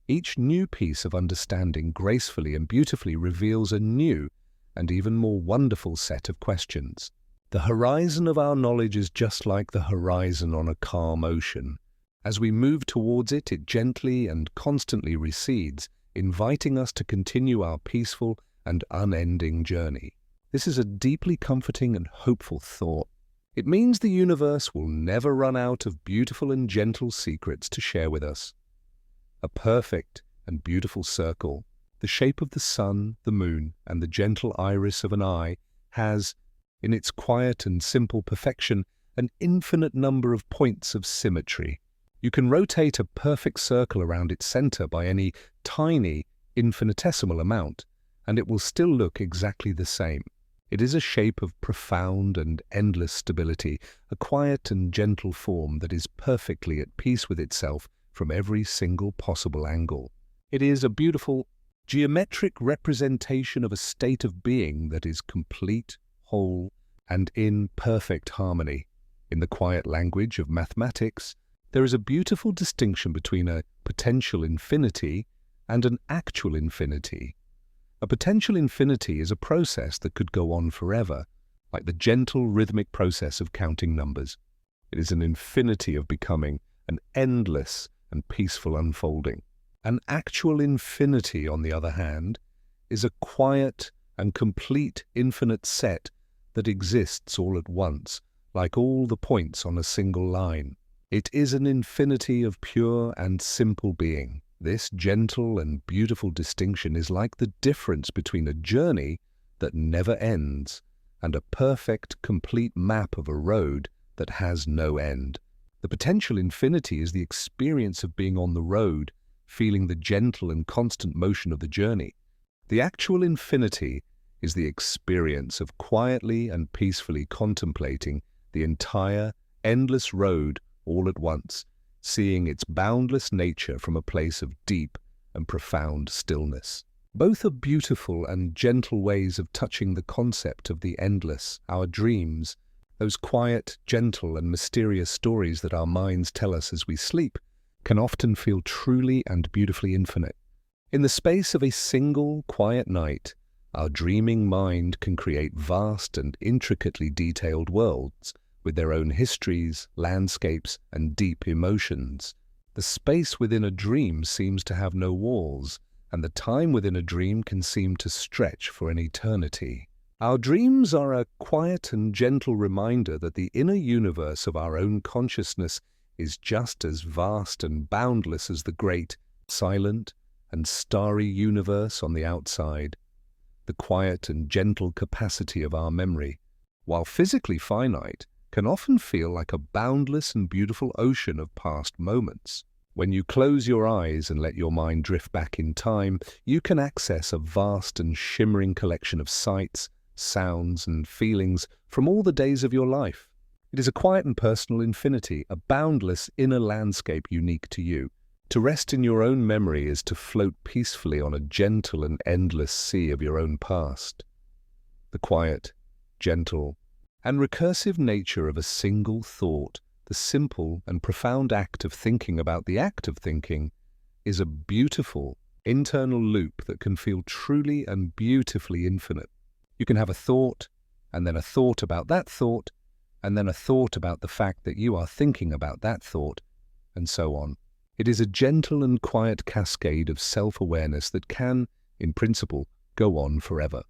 each new piece of understanding gracefully and beautifully reveals a new and even more wonderful set of questions. The horizon of our knowledge is just like the horizon on a calm ocean. As we move towards it, it gently and constantly recedes, inviting us to continue our peaceful and unending journey. This is a deeply comforting and hopeful thought. It means the universe will never run out of beautiful and gentle secrets to share with us. A perfect and beautiful circle, the shape of the sun, the moon, and the gentle iris of an eye, has, in its quiet and simple perfection, an infinite number of points of symmetry. You can rotate a perfect circle around its center by any tiny, infinitesimal amount, and it will still look exactly the same. It is a shape of profound and endless stability, a quiet and gentle form that is perfectly at peace with itself from every single possible angle. It is a beautiful, geometric representation of a state of being that is complete, whole, and in perfect harmony. In the quiet language of mathematics, there is a beautiful distinction between a potential infinity and an actual infinity. A potential infinity is a process that could go on forever, like the gentle rhythmic process of counting numbers. It is an infinity of becoming, an endless and peaceful unfolding. An actual infinity, on the other hand, is a quiet and complete infinite set that exists all at once, like all the points on a single line. It is an infinity of pure and simple being. This gentle and beautiful distinction is like the difference between a journey that never ends and a perfect, complete map of a road that has no end. The potential infinity is the experience of being on the road, feeling the gentle and constant motion of the journey. The actual infinity is the experience of quietly and peacefully contemplating the entire, endless road all at once, seeing its boundless nature from a place of deep and profound stillness. Both are beautiful and gentle ways of touching the concept of the endless, our dreams, those quiet, gentle, and mysterious stories that our minds tell us as we sleep, can often feel truly and beautifully infinite. In the space of a single, quiet night, our dreaming mind can create vast and intricately detailed worlds with their own histories, landscapes, and deep emotions. The space within a dream seems to have no walls, and the time within a dream can seem to stretch for an eternity. Our dreams are a quiet and gentle reminder that the inner universe of our own consciousness is just as vast and boundless as the great, silent, and starry universe on the outside. The quiet and gentle capacity of our memory, while physically finite, can often feel like a boundless and beautiful ocean of past moments. When you close your eyes and let your mind drift back in time, you can access a vast and shimmering collection of sights, sounds, and feelings from all the days of your life. It is a quiet and personal infinity, a boundless inner landscape unique to you. To rest in your own memory is to float peacefully on a gentle and endless sea of your own past. The quiet, gentle, and recursive nature of a single thought the simple and profound act of thinking about the act of thinking, is a beautiful internal loop that can feel truly and beautifully infinite. You can have a thought, and then a thought about that thought, and then a thought about the fact that you are thinking about that thought, and so on. It is a gentle and quiet cascade of self-awareness that can, in principle, go on forever.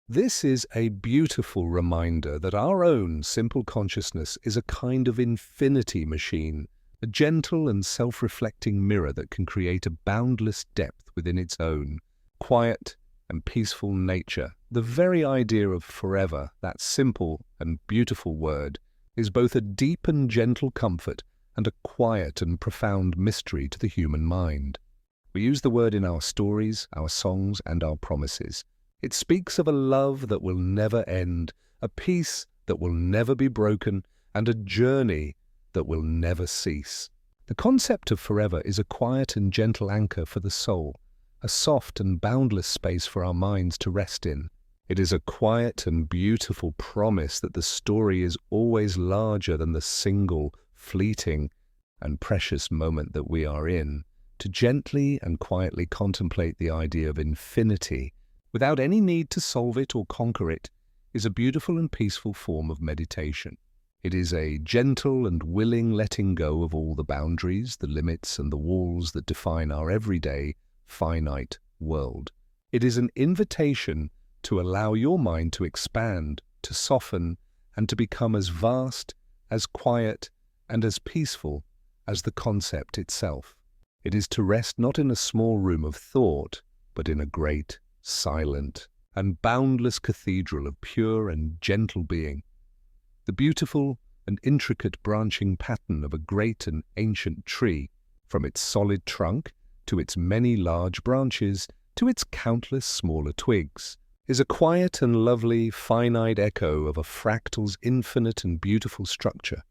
This is a beautiful reminder that our own simple consciousness is a kind of infinity machine, a gentle and self-reflecting mirror that can create a boundless depth within its own quiet and peaceful nature. The very idea of forever, that simple and beautiful word, is both a deep and gentle comfort and a quiet and profound mystery to the human mind. We use the word in our stories, our songs, and our promises. It speaks of a love that will never end, a peace that will never be broken, and a journey that will never cease. The concept of forever is a quiet and gentle anchor for the soul, a soft and boundless space for our minds to rest in. It is a quiet and beautiful promise that the story is always larger than the single, fleeting, and precious moment that we are in. To gently and quietly contemplate the idea of infinity, without any need to solve it or conquer it, is a beautiful and peaceful form of meditation. It is a gentle and willing letting go of all the boundaries, the limits, and the walls that define our everyday, finite world. It is an invitation to allow your mind to expand, to soften, and to become as vast, as quiet, and as peaceful as the concept itself. It is to rest not in a small room of thought, but in a great, silent, and boundless cathedral of pure and gentle being. The beautiful and intricate branching pattern of a great and ancient tree, from its solid trunk to its many large branches to its countless smaller twigs, is a quiet and lovely, finite echo of a fractal's infinite and beautiful structure.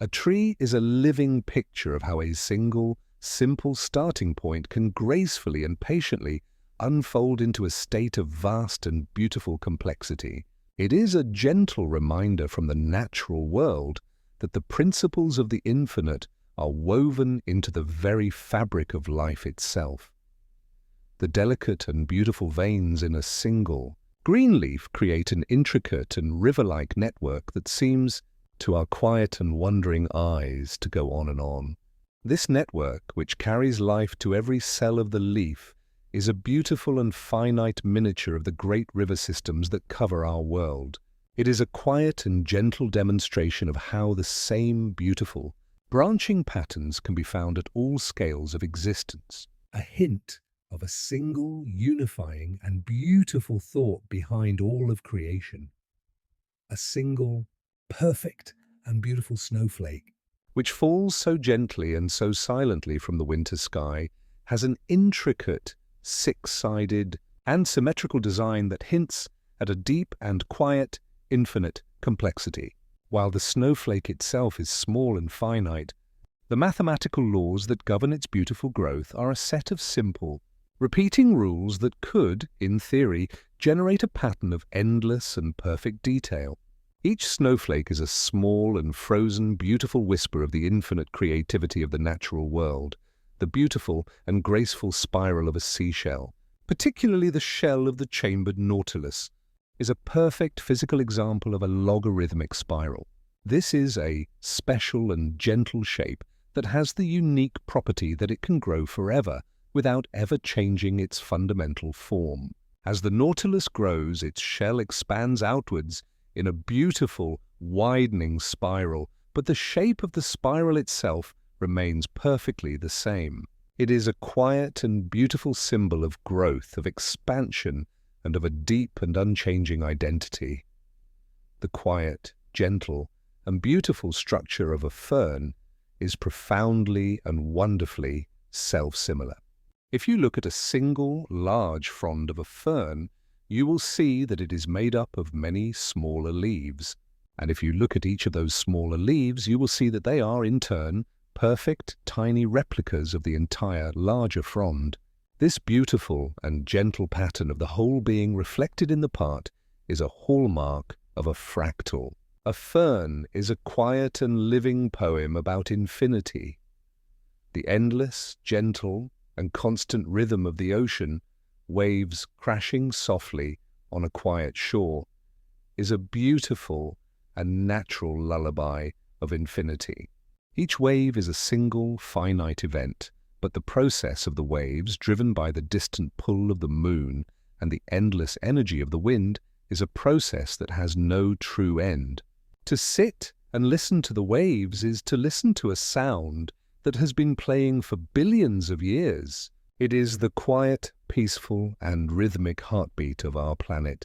A tree is a living picture of how a single, simple starting point can gracefully and patiently unfold into a state of vast and beautiful complexity. It is a gentle reminder from the natural world that the principles of the infinite are woven into the very fabric of life itself. The delicate and beautiful veins in a single green leaf create an intricate and river-like network that seems, to our quiet and wondering eyes, to go on and on. This network, which carries life to every cell of the leaf, is a beautiful and finite miniature of the great river systems that cover our world. It is a quiet and gentle demonstration of how the same beautiful, branching patterns can be found at all scales of existence.
A hint of a single, unifying, and beautiful thought behind all of creation. A single, perfect, and beautiful snowflake,
which falls so gently and so silently from the winter sky, has an intricate, six-sided, and symmetrical design that hints at a deep and quiet, infinite complexity. While the snowflake itself is small and finite, the mathematical laws that govern its beautiful growth are a set of simple, repeating rules that could, in theory, generate a pattern of endless and perfect detail. Each snowflake is a small and frozen, beautiful whisper of the infinite creativity of the natural world, the beautiful and graceful spiral of a seashell, particularly the shell of the chambered nautilus, is a perfect physical example of a logarithmic spiral. This is a special and gentle shape that has the unique property that it can grow forever without ever changing its fundamental form. As the nautilus grows, its shell expands outwards in a beautiful, widening spiral, but the shape of the spiral itself remains perfectly the same. It is a quiet and beautiful symbol of growth, of expansion, and of a deep and unchanging identity. The quiet, gentle, and beautiful structure of a fern is profoundly and wonderfully self-similar. If you look at a single, large frond of a fern, you will see that it is made up of many smaller leaves. And if you look at each of those smaller leaves, you will see that they are, in turn, perfect, tiny replicas of the entire larger frond. This beautiful and gentle pattern of the whole being reflected in the part is a hallmark of a fractal. A fern is a quiet and living poem about infinity. The endless, gentle, and constant rhythm of the ocean, waves crashing softly on a quiet shore, is a beautiful and natural lullaby of infinity. Each wave is a single, finite event, but the process of the waves, driven by the distant pull of the moon and the endless energy of the wind, is a process that has no true end. To sit and listen to the waves is to listen to a sound that has been playing for billions of years. It is the quiet, peaceful, and rhythmic heartbeat of our planet,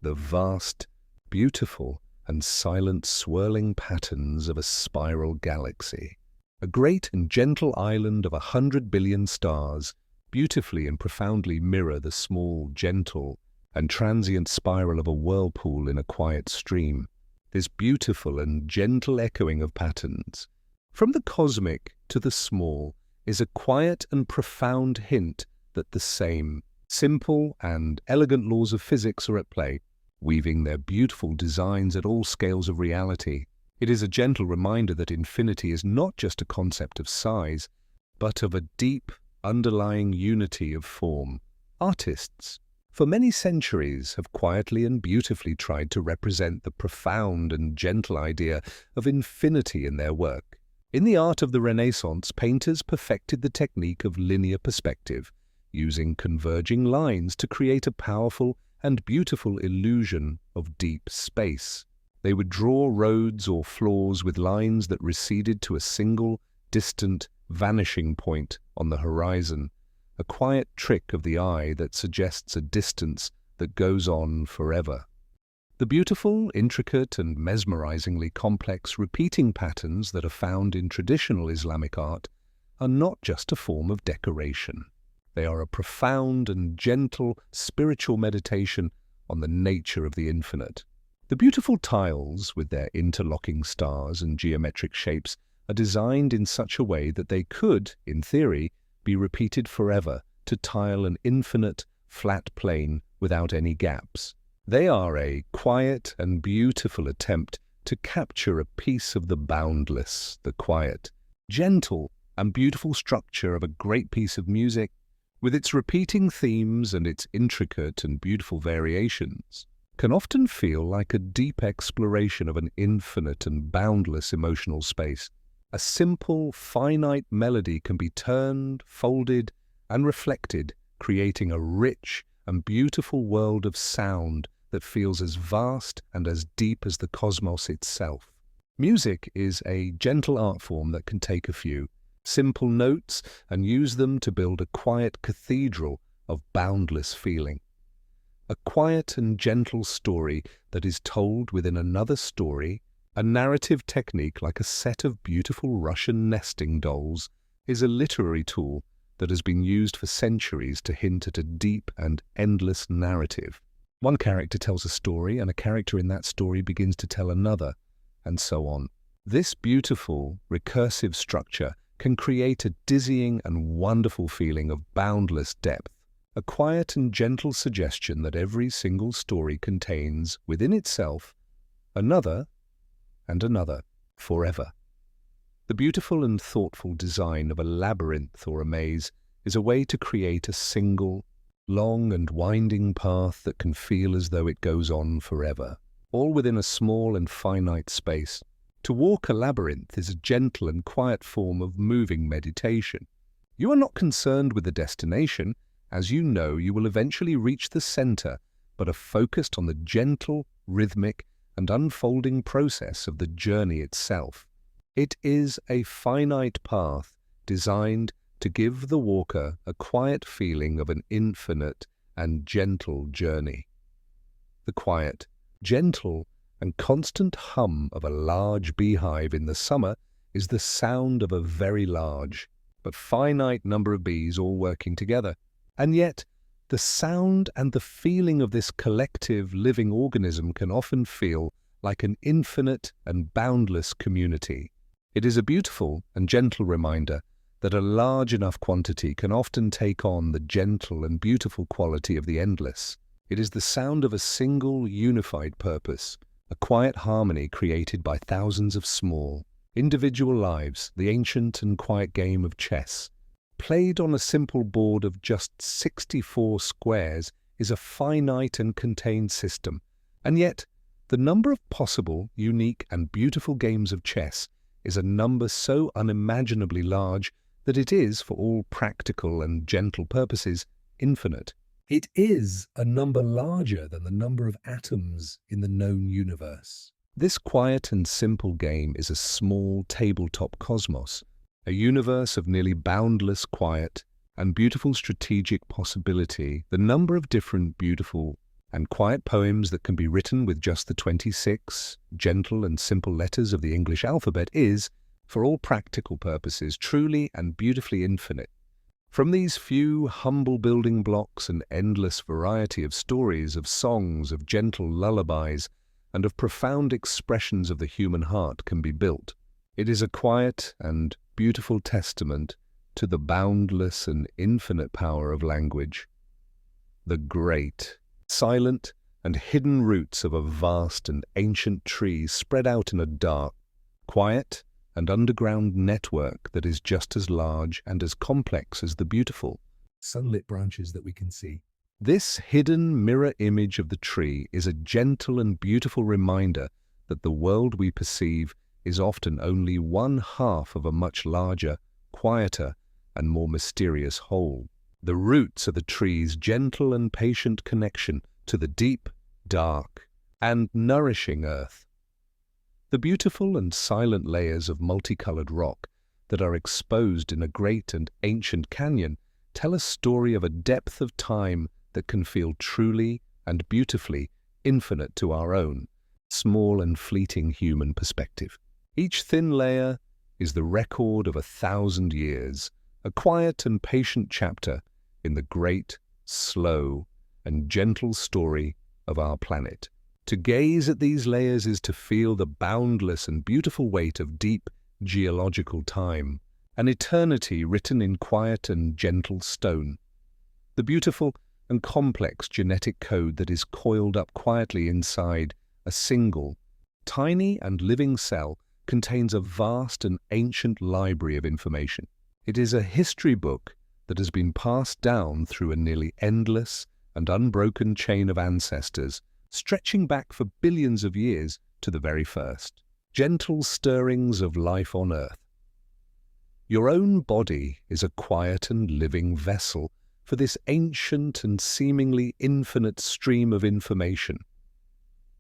the vast, beautiful, and silent swirling patterns of a spiral galaxy. A great and gentle island of 100 billion stars beautifully and profoundly mirror the small, gentle, and transient spiral of a whirlpool in a quiet stream. This beautiful and gentle echoing of patterns, from the cosmic to the small, is a quiet and profound hint that the same simple and elegant laws of physics are at play, weaving their beautiful designs at all scales of reality. It is a gentle reminder that infinity is not just a concept of size, but of a deep, underlying unity of form. Artists, for many centuries, have quietly and beautifully tried to represent the profound and gentle idea of infinity in their work. In the art of the Renaissance, painters perfected the technique of linear perspective, using converging lines to create a powerful and beautiful illusion of deep space. They would draw roads or floors with lines that receded to a single, distant, vanishing point on the horizon, a quiet trick of the eye that suggests a distance that goes on forever. The beautiful, intricate, and mesmerizingly complex repeating patterns that are found in traditional Islamic art are not just a form of decoration. They are a profound and gentle spiritual meditation on the nature of the infinite. The beautiful tiles, with their interlocking stars and geometric shapes, are designed in such a way that they could, in theory, be repeated forever to tile an infinite, flat plane without any gaps. They are a quiet and beautiful attempt to capture a piece of the boundless, the quiet, gentle, and beautiful structure of a great piece of music, with its repeating themes and its intricate and beautiful variations, can often feel like a deep exploration of an infinite and boundless emotional space. A simple, finite melody can be turned, folded, and reflected, creating a rich and beautiful world of sound that feels as vast and as deep as the cosmos itself. Music is a gentle art form that can take a few simple notes and use them to build a quiet cathedral of boundless feeling. A quiet and gentle story that is told within another story, a narrative technique like a set of beautiful Russian nesting dolls, is a literary tool that has been used for centuries to hint at a deep and endless narrative. One character tells a story, and a character in that story begins to tell another, and so on. This beautiful, recursive structure can create a dizzying and wonderful feeling of boundless depth, a quiet and gentle suggestion that every single story contains, within itself, another and another, forever. The beautiful and thoughtful design of a labyrinth or a maze is a way to create a single, long and winding path that can feel as though it goes on forever, all within a small and finite space. To walk a labyrinth is a gentle and quiet form of moving meditation. You are not concerned with the destination, as you know you will eventually reach the center, but are focused on the gentle, rhythmic, and unfolding process of the journey itself. It is a finite path designed to give the walker a quiet feeling of an infinite and gentle journey. The quiet, gentle, and constant hum of a large beehive in the summer is the sound of a very large but finite number of bees all working together. And yet, the sound and the feeling of this collective living organism can often feel like an infinite and boundless community. It is a beautiful and gentle reminder that a large enough quantity can often take on the gentle and beautiful quality of the endless. It is the sound of a single, unified purpose, a quiet harmony created by thousands of small, individual lives, the ancient and quiet game of chess. Played on a simple board of just 64 squares is a finite and contained system, and yet the number of possible, unique and beautiful games of chess is a number so unimaginably large that it is, for all practical and gentle purposes, infinite.
It is a number larger than the number of atoms in the known universe.
This quiet and simple game is a small tabletop cosmos, a universe of nearly boundless quiet and beautiful strategic possibility. The number of different beautiful and quiet poems that can be written with just the 26 gentle and simple letters of the English alphabet is, for all practical purposes, truly and beautifully infinite. From these few humble building blocks, an endless variety of stories, of songs, of gentle lullabies, and of profound expressions of the human heart can be built. It is a quiet and beautiful testament to the boundless and infinite power of language. The great, silent, and hidden roots of a vast and ancient tree spread out in a dark, quiet, and underground network that is just as large and as complex as the beautiful,
sunlit branches that we can see.
This hidden mirror image of the tree is a gentle and beautiful reminder that the world we perceive is often only one half of a much larger, quieter, and more mysterious whole. The roots are the tree's gentle and patient connection to the deep, dark, and nourishing earth. The beautiful and silent layers of multicolored rock that are exposed in a great and ancient canyon tell a story of a depth of time that can feel truly and beautifully infinite to our own small and fleeting human perspective. Each thin layer is the record of 1,000 years, a quiet and patient chapter in the great, slow, and gentle story of our planet. To gaze at these layers is to feel the boundless and beautiful weight of deep geological time, an eternity written in quiet and gentle stone. The beautiful and complex genetic code that is coiled up quietly inside a single, tiny and living cell contains a vast and ancient library of information. It is a history book that has been passed down through a nearly endless and unbroken chain of ancestors, stretching back for billions of years to the very first gentle stirrings of life on Earth. Your own body is a quiet and living vessel for this ancient and seemingly infinite stream of information.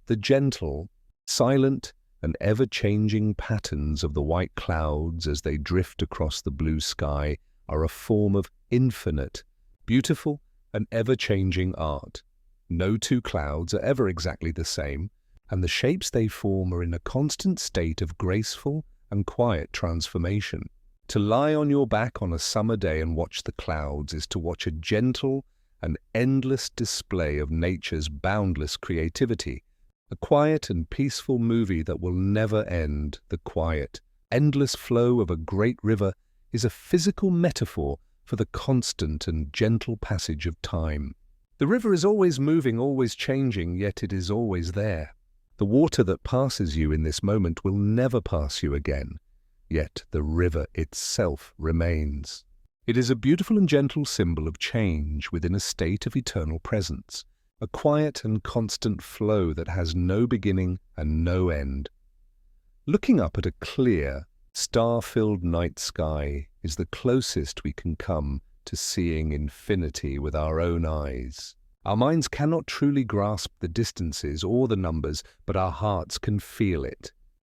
The gentle, silent, and ever-changing patterns of the white clouds as they drift across the blue sky are a form of infinite, beautiful, and ever-changing art. No two clouds are ever exactly the same, and the shapes they form are in a constant state of graceful and quiet transformation. To lie on your back on a summer day and watch the clouds is to watch a gentle and endless display of nature's boundless creativity, a quiet and peaceful movie that will never end. The quiet, endless flow of a great river is a physical metaphor for the constant and gentle passage of time. The river is always moving, always changing, yet it is always there. The water that passes you in this moment will never pass you again, yet the river itself remains. It is a beautiful and gentle symbol of change within a state of eternal presence, a quiet and constant flow that has no beginning and no end. Looking up at a clear, star-filled night sky is the closest we can come to seeing infinity with our own eyes. Our minds cannot truly grasp the distances or the numbers, but our hearts can feel it.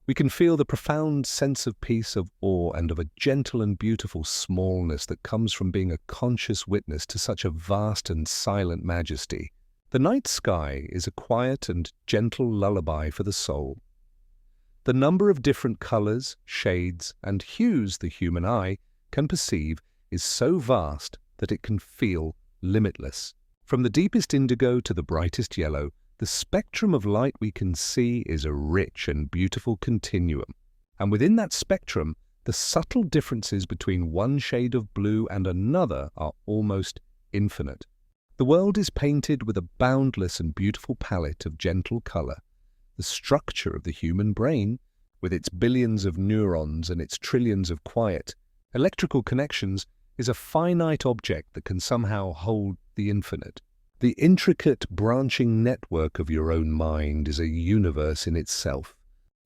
We can feel the profound sense of peace, of awe, and of a gentle and beautiful smallness that comes from being a conscious witness to such a vast and silent majesty. The night sky is a quiet and gentle lullaby for the soul. The number of different colors, shades, and hues the human eye can perceive is so vast that it can feel limitless. From the deepest indigo to the brightest yellow, the spectrum of light we can see is a rich and beautiful continuum. And within that spectrum, the subtle differences between one shade of blue and another are almost infinite. The world is painted with a boundless and beautiful palette of gentle color, The structure of the human brain, with its billions of neurons and its trillions of quiet, electrical connections, is a finite object that can somehow hold the infinite. The intricate branching network of your own mind is a universe in itself,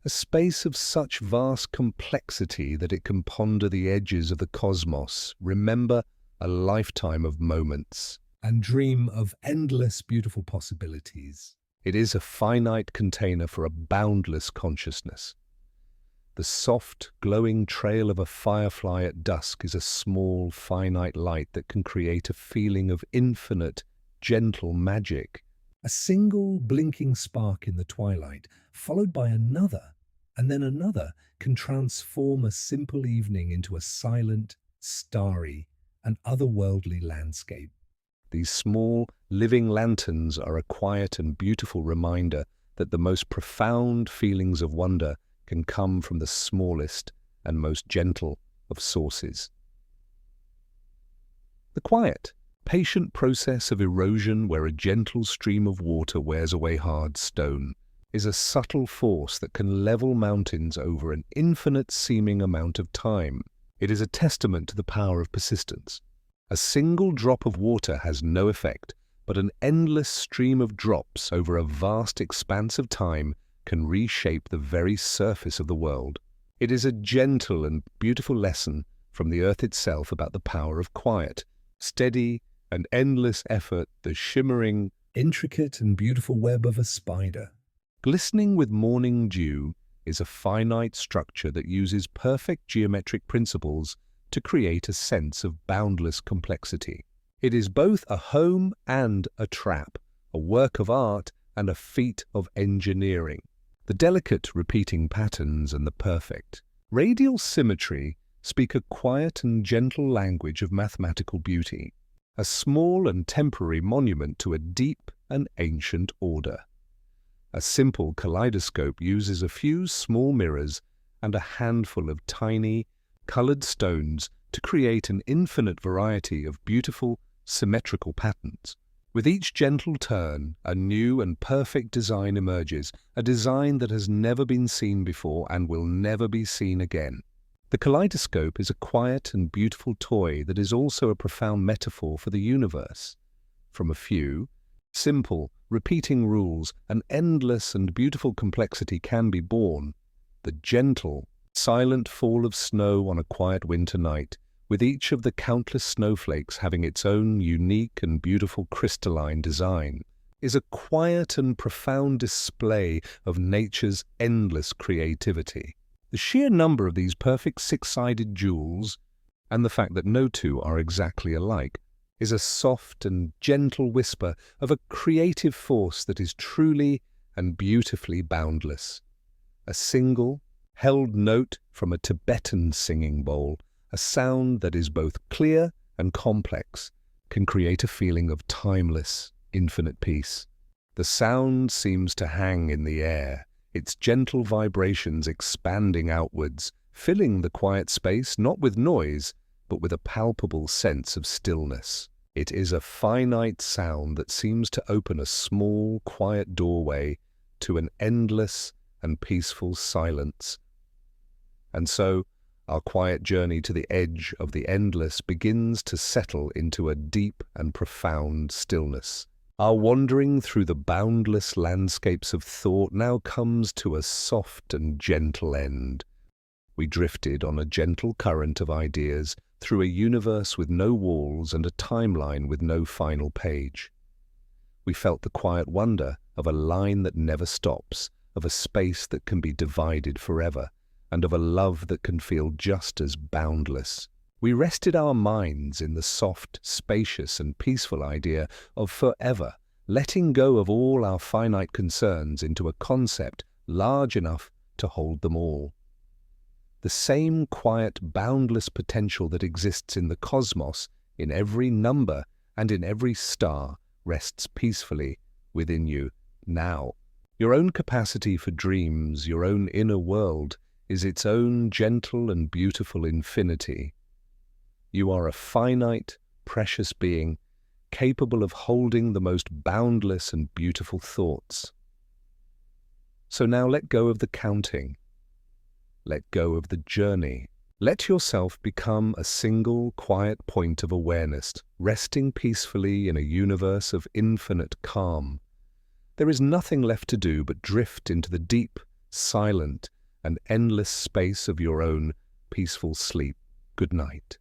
a space of such vast complexity that it can ponder the edges of the cosmos, remember a lifetime of moments,
and dream of endless beautiful possibilities.
It is a finite container for a boundless consciousness. The soft, glowing trail of a firefly at dusk is a small, finite light that can create a feeling of infinite, gentle magic.
A single blinking spark in the twilight, followed by another, and then another, can transform a simple evening into a silent, starry, and otherworldly landscape.
These small, living lanterns are a quiet and beautiful reminder that the most profound feelings of wonder can come from the smallest and most gentle of sources. The quiet, patient process of erosion where a gentle stream of water wears away hard stone is a subtle force that can level mountains over an infinite-seeming amount of time. It is a testament to the power of persistence. A single drop of water has no effect, but an endless stream of drops over a vast expanse of time can reshape the very surface of the world. It is a gentle and beautiful lesson from the earth itself about the power of quiet, steady and endless effort, the shimmering,
intricate and beautiful web of a spider.
Glistening with morning dew is a finite structure that uses perfect geometric principles to create a sense of boundless complexity. It is both a home and a trap, a work of art and a feat of engineering. The delicate repeating patterns and the perfect radial symmetry speak a quiet and gentle language of mathematical beauty, a small and temporary monument to a deep and ancient order. A simple kaleidoscope uses a few small mirrors and a handful of tiny, colored stones to create an infinite variety of beautiful, symmetrical patterns. With each gentle turn, a new and perfect design emerges, a design that has never been seen before and will never be seen again. The kaleidoscope is a quiet and beautiful toy that is also a profound metaphor for the universe. From a few, simple, repeating rules, an endless and beautiful complexity can be born. The gentle, silent fall of snow on a quiet winter night, with each of the countless snowflakes having its own unique and beautiful crystalline design, is a quiet and profound display of nature's endless creativity. The sheer number of these perfect six-sided jewels, and the fact that no two are exactly alike, is a soft and gentle whisper of a creative force that is truly and beautifully boundless. A single, held note from a Tibetan singing bowl, a sound that is both clear and complex, can create a feeling of timeless, infinite peace. The sound seems to hang in the air, its gentle vibrations expanding outwards, filling the quiet space not with noise, but with a palpable sense of stillness. It is a finite sound that seems to open a small, quiet doorway to an endless and peaceful silence. And so, our quiet journey to the edge of the endless begins to settle into a deep and profound stillness. Our wandering through the boundless landscapes of thought now comes to a soft and gentle end. We drifted on a gentle current of ideas through a universe with no walls and a timeline with no final page. We felt the quiet wonder of a line that never stops, of a space that can be divided forever, and of a love that can feel just as boundless. We rested our minds in the soft, spacious and peaceful idea of forever, letting go of all our finite concerns into a concept large enough to hold them all. The same quiet, boundless potential that exists in the cosmos, in every number and in every star, rests peacefully within you now. Your own capacity for dreams, your own inner world, is its own gentle and beautiful infinity. You are a finite, precious being, capable of holding the most boundless and beautiful thoughts. So now let go of the counting. Let go of the journey. Let yourself become a single, quiet point of awareness, resting peacefully in a universe of infinite calm. There is nothing left to do but drift into the deep, silent, and endless space of your own peaceful sleep. Good night.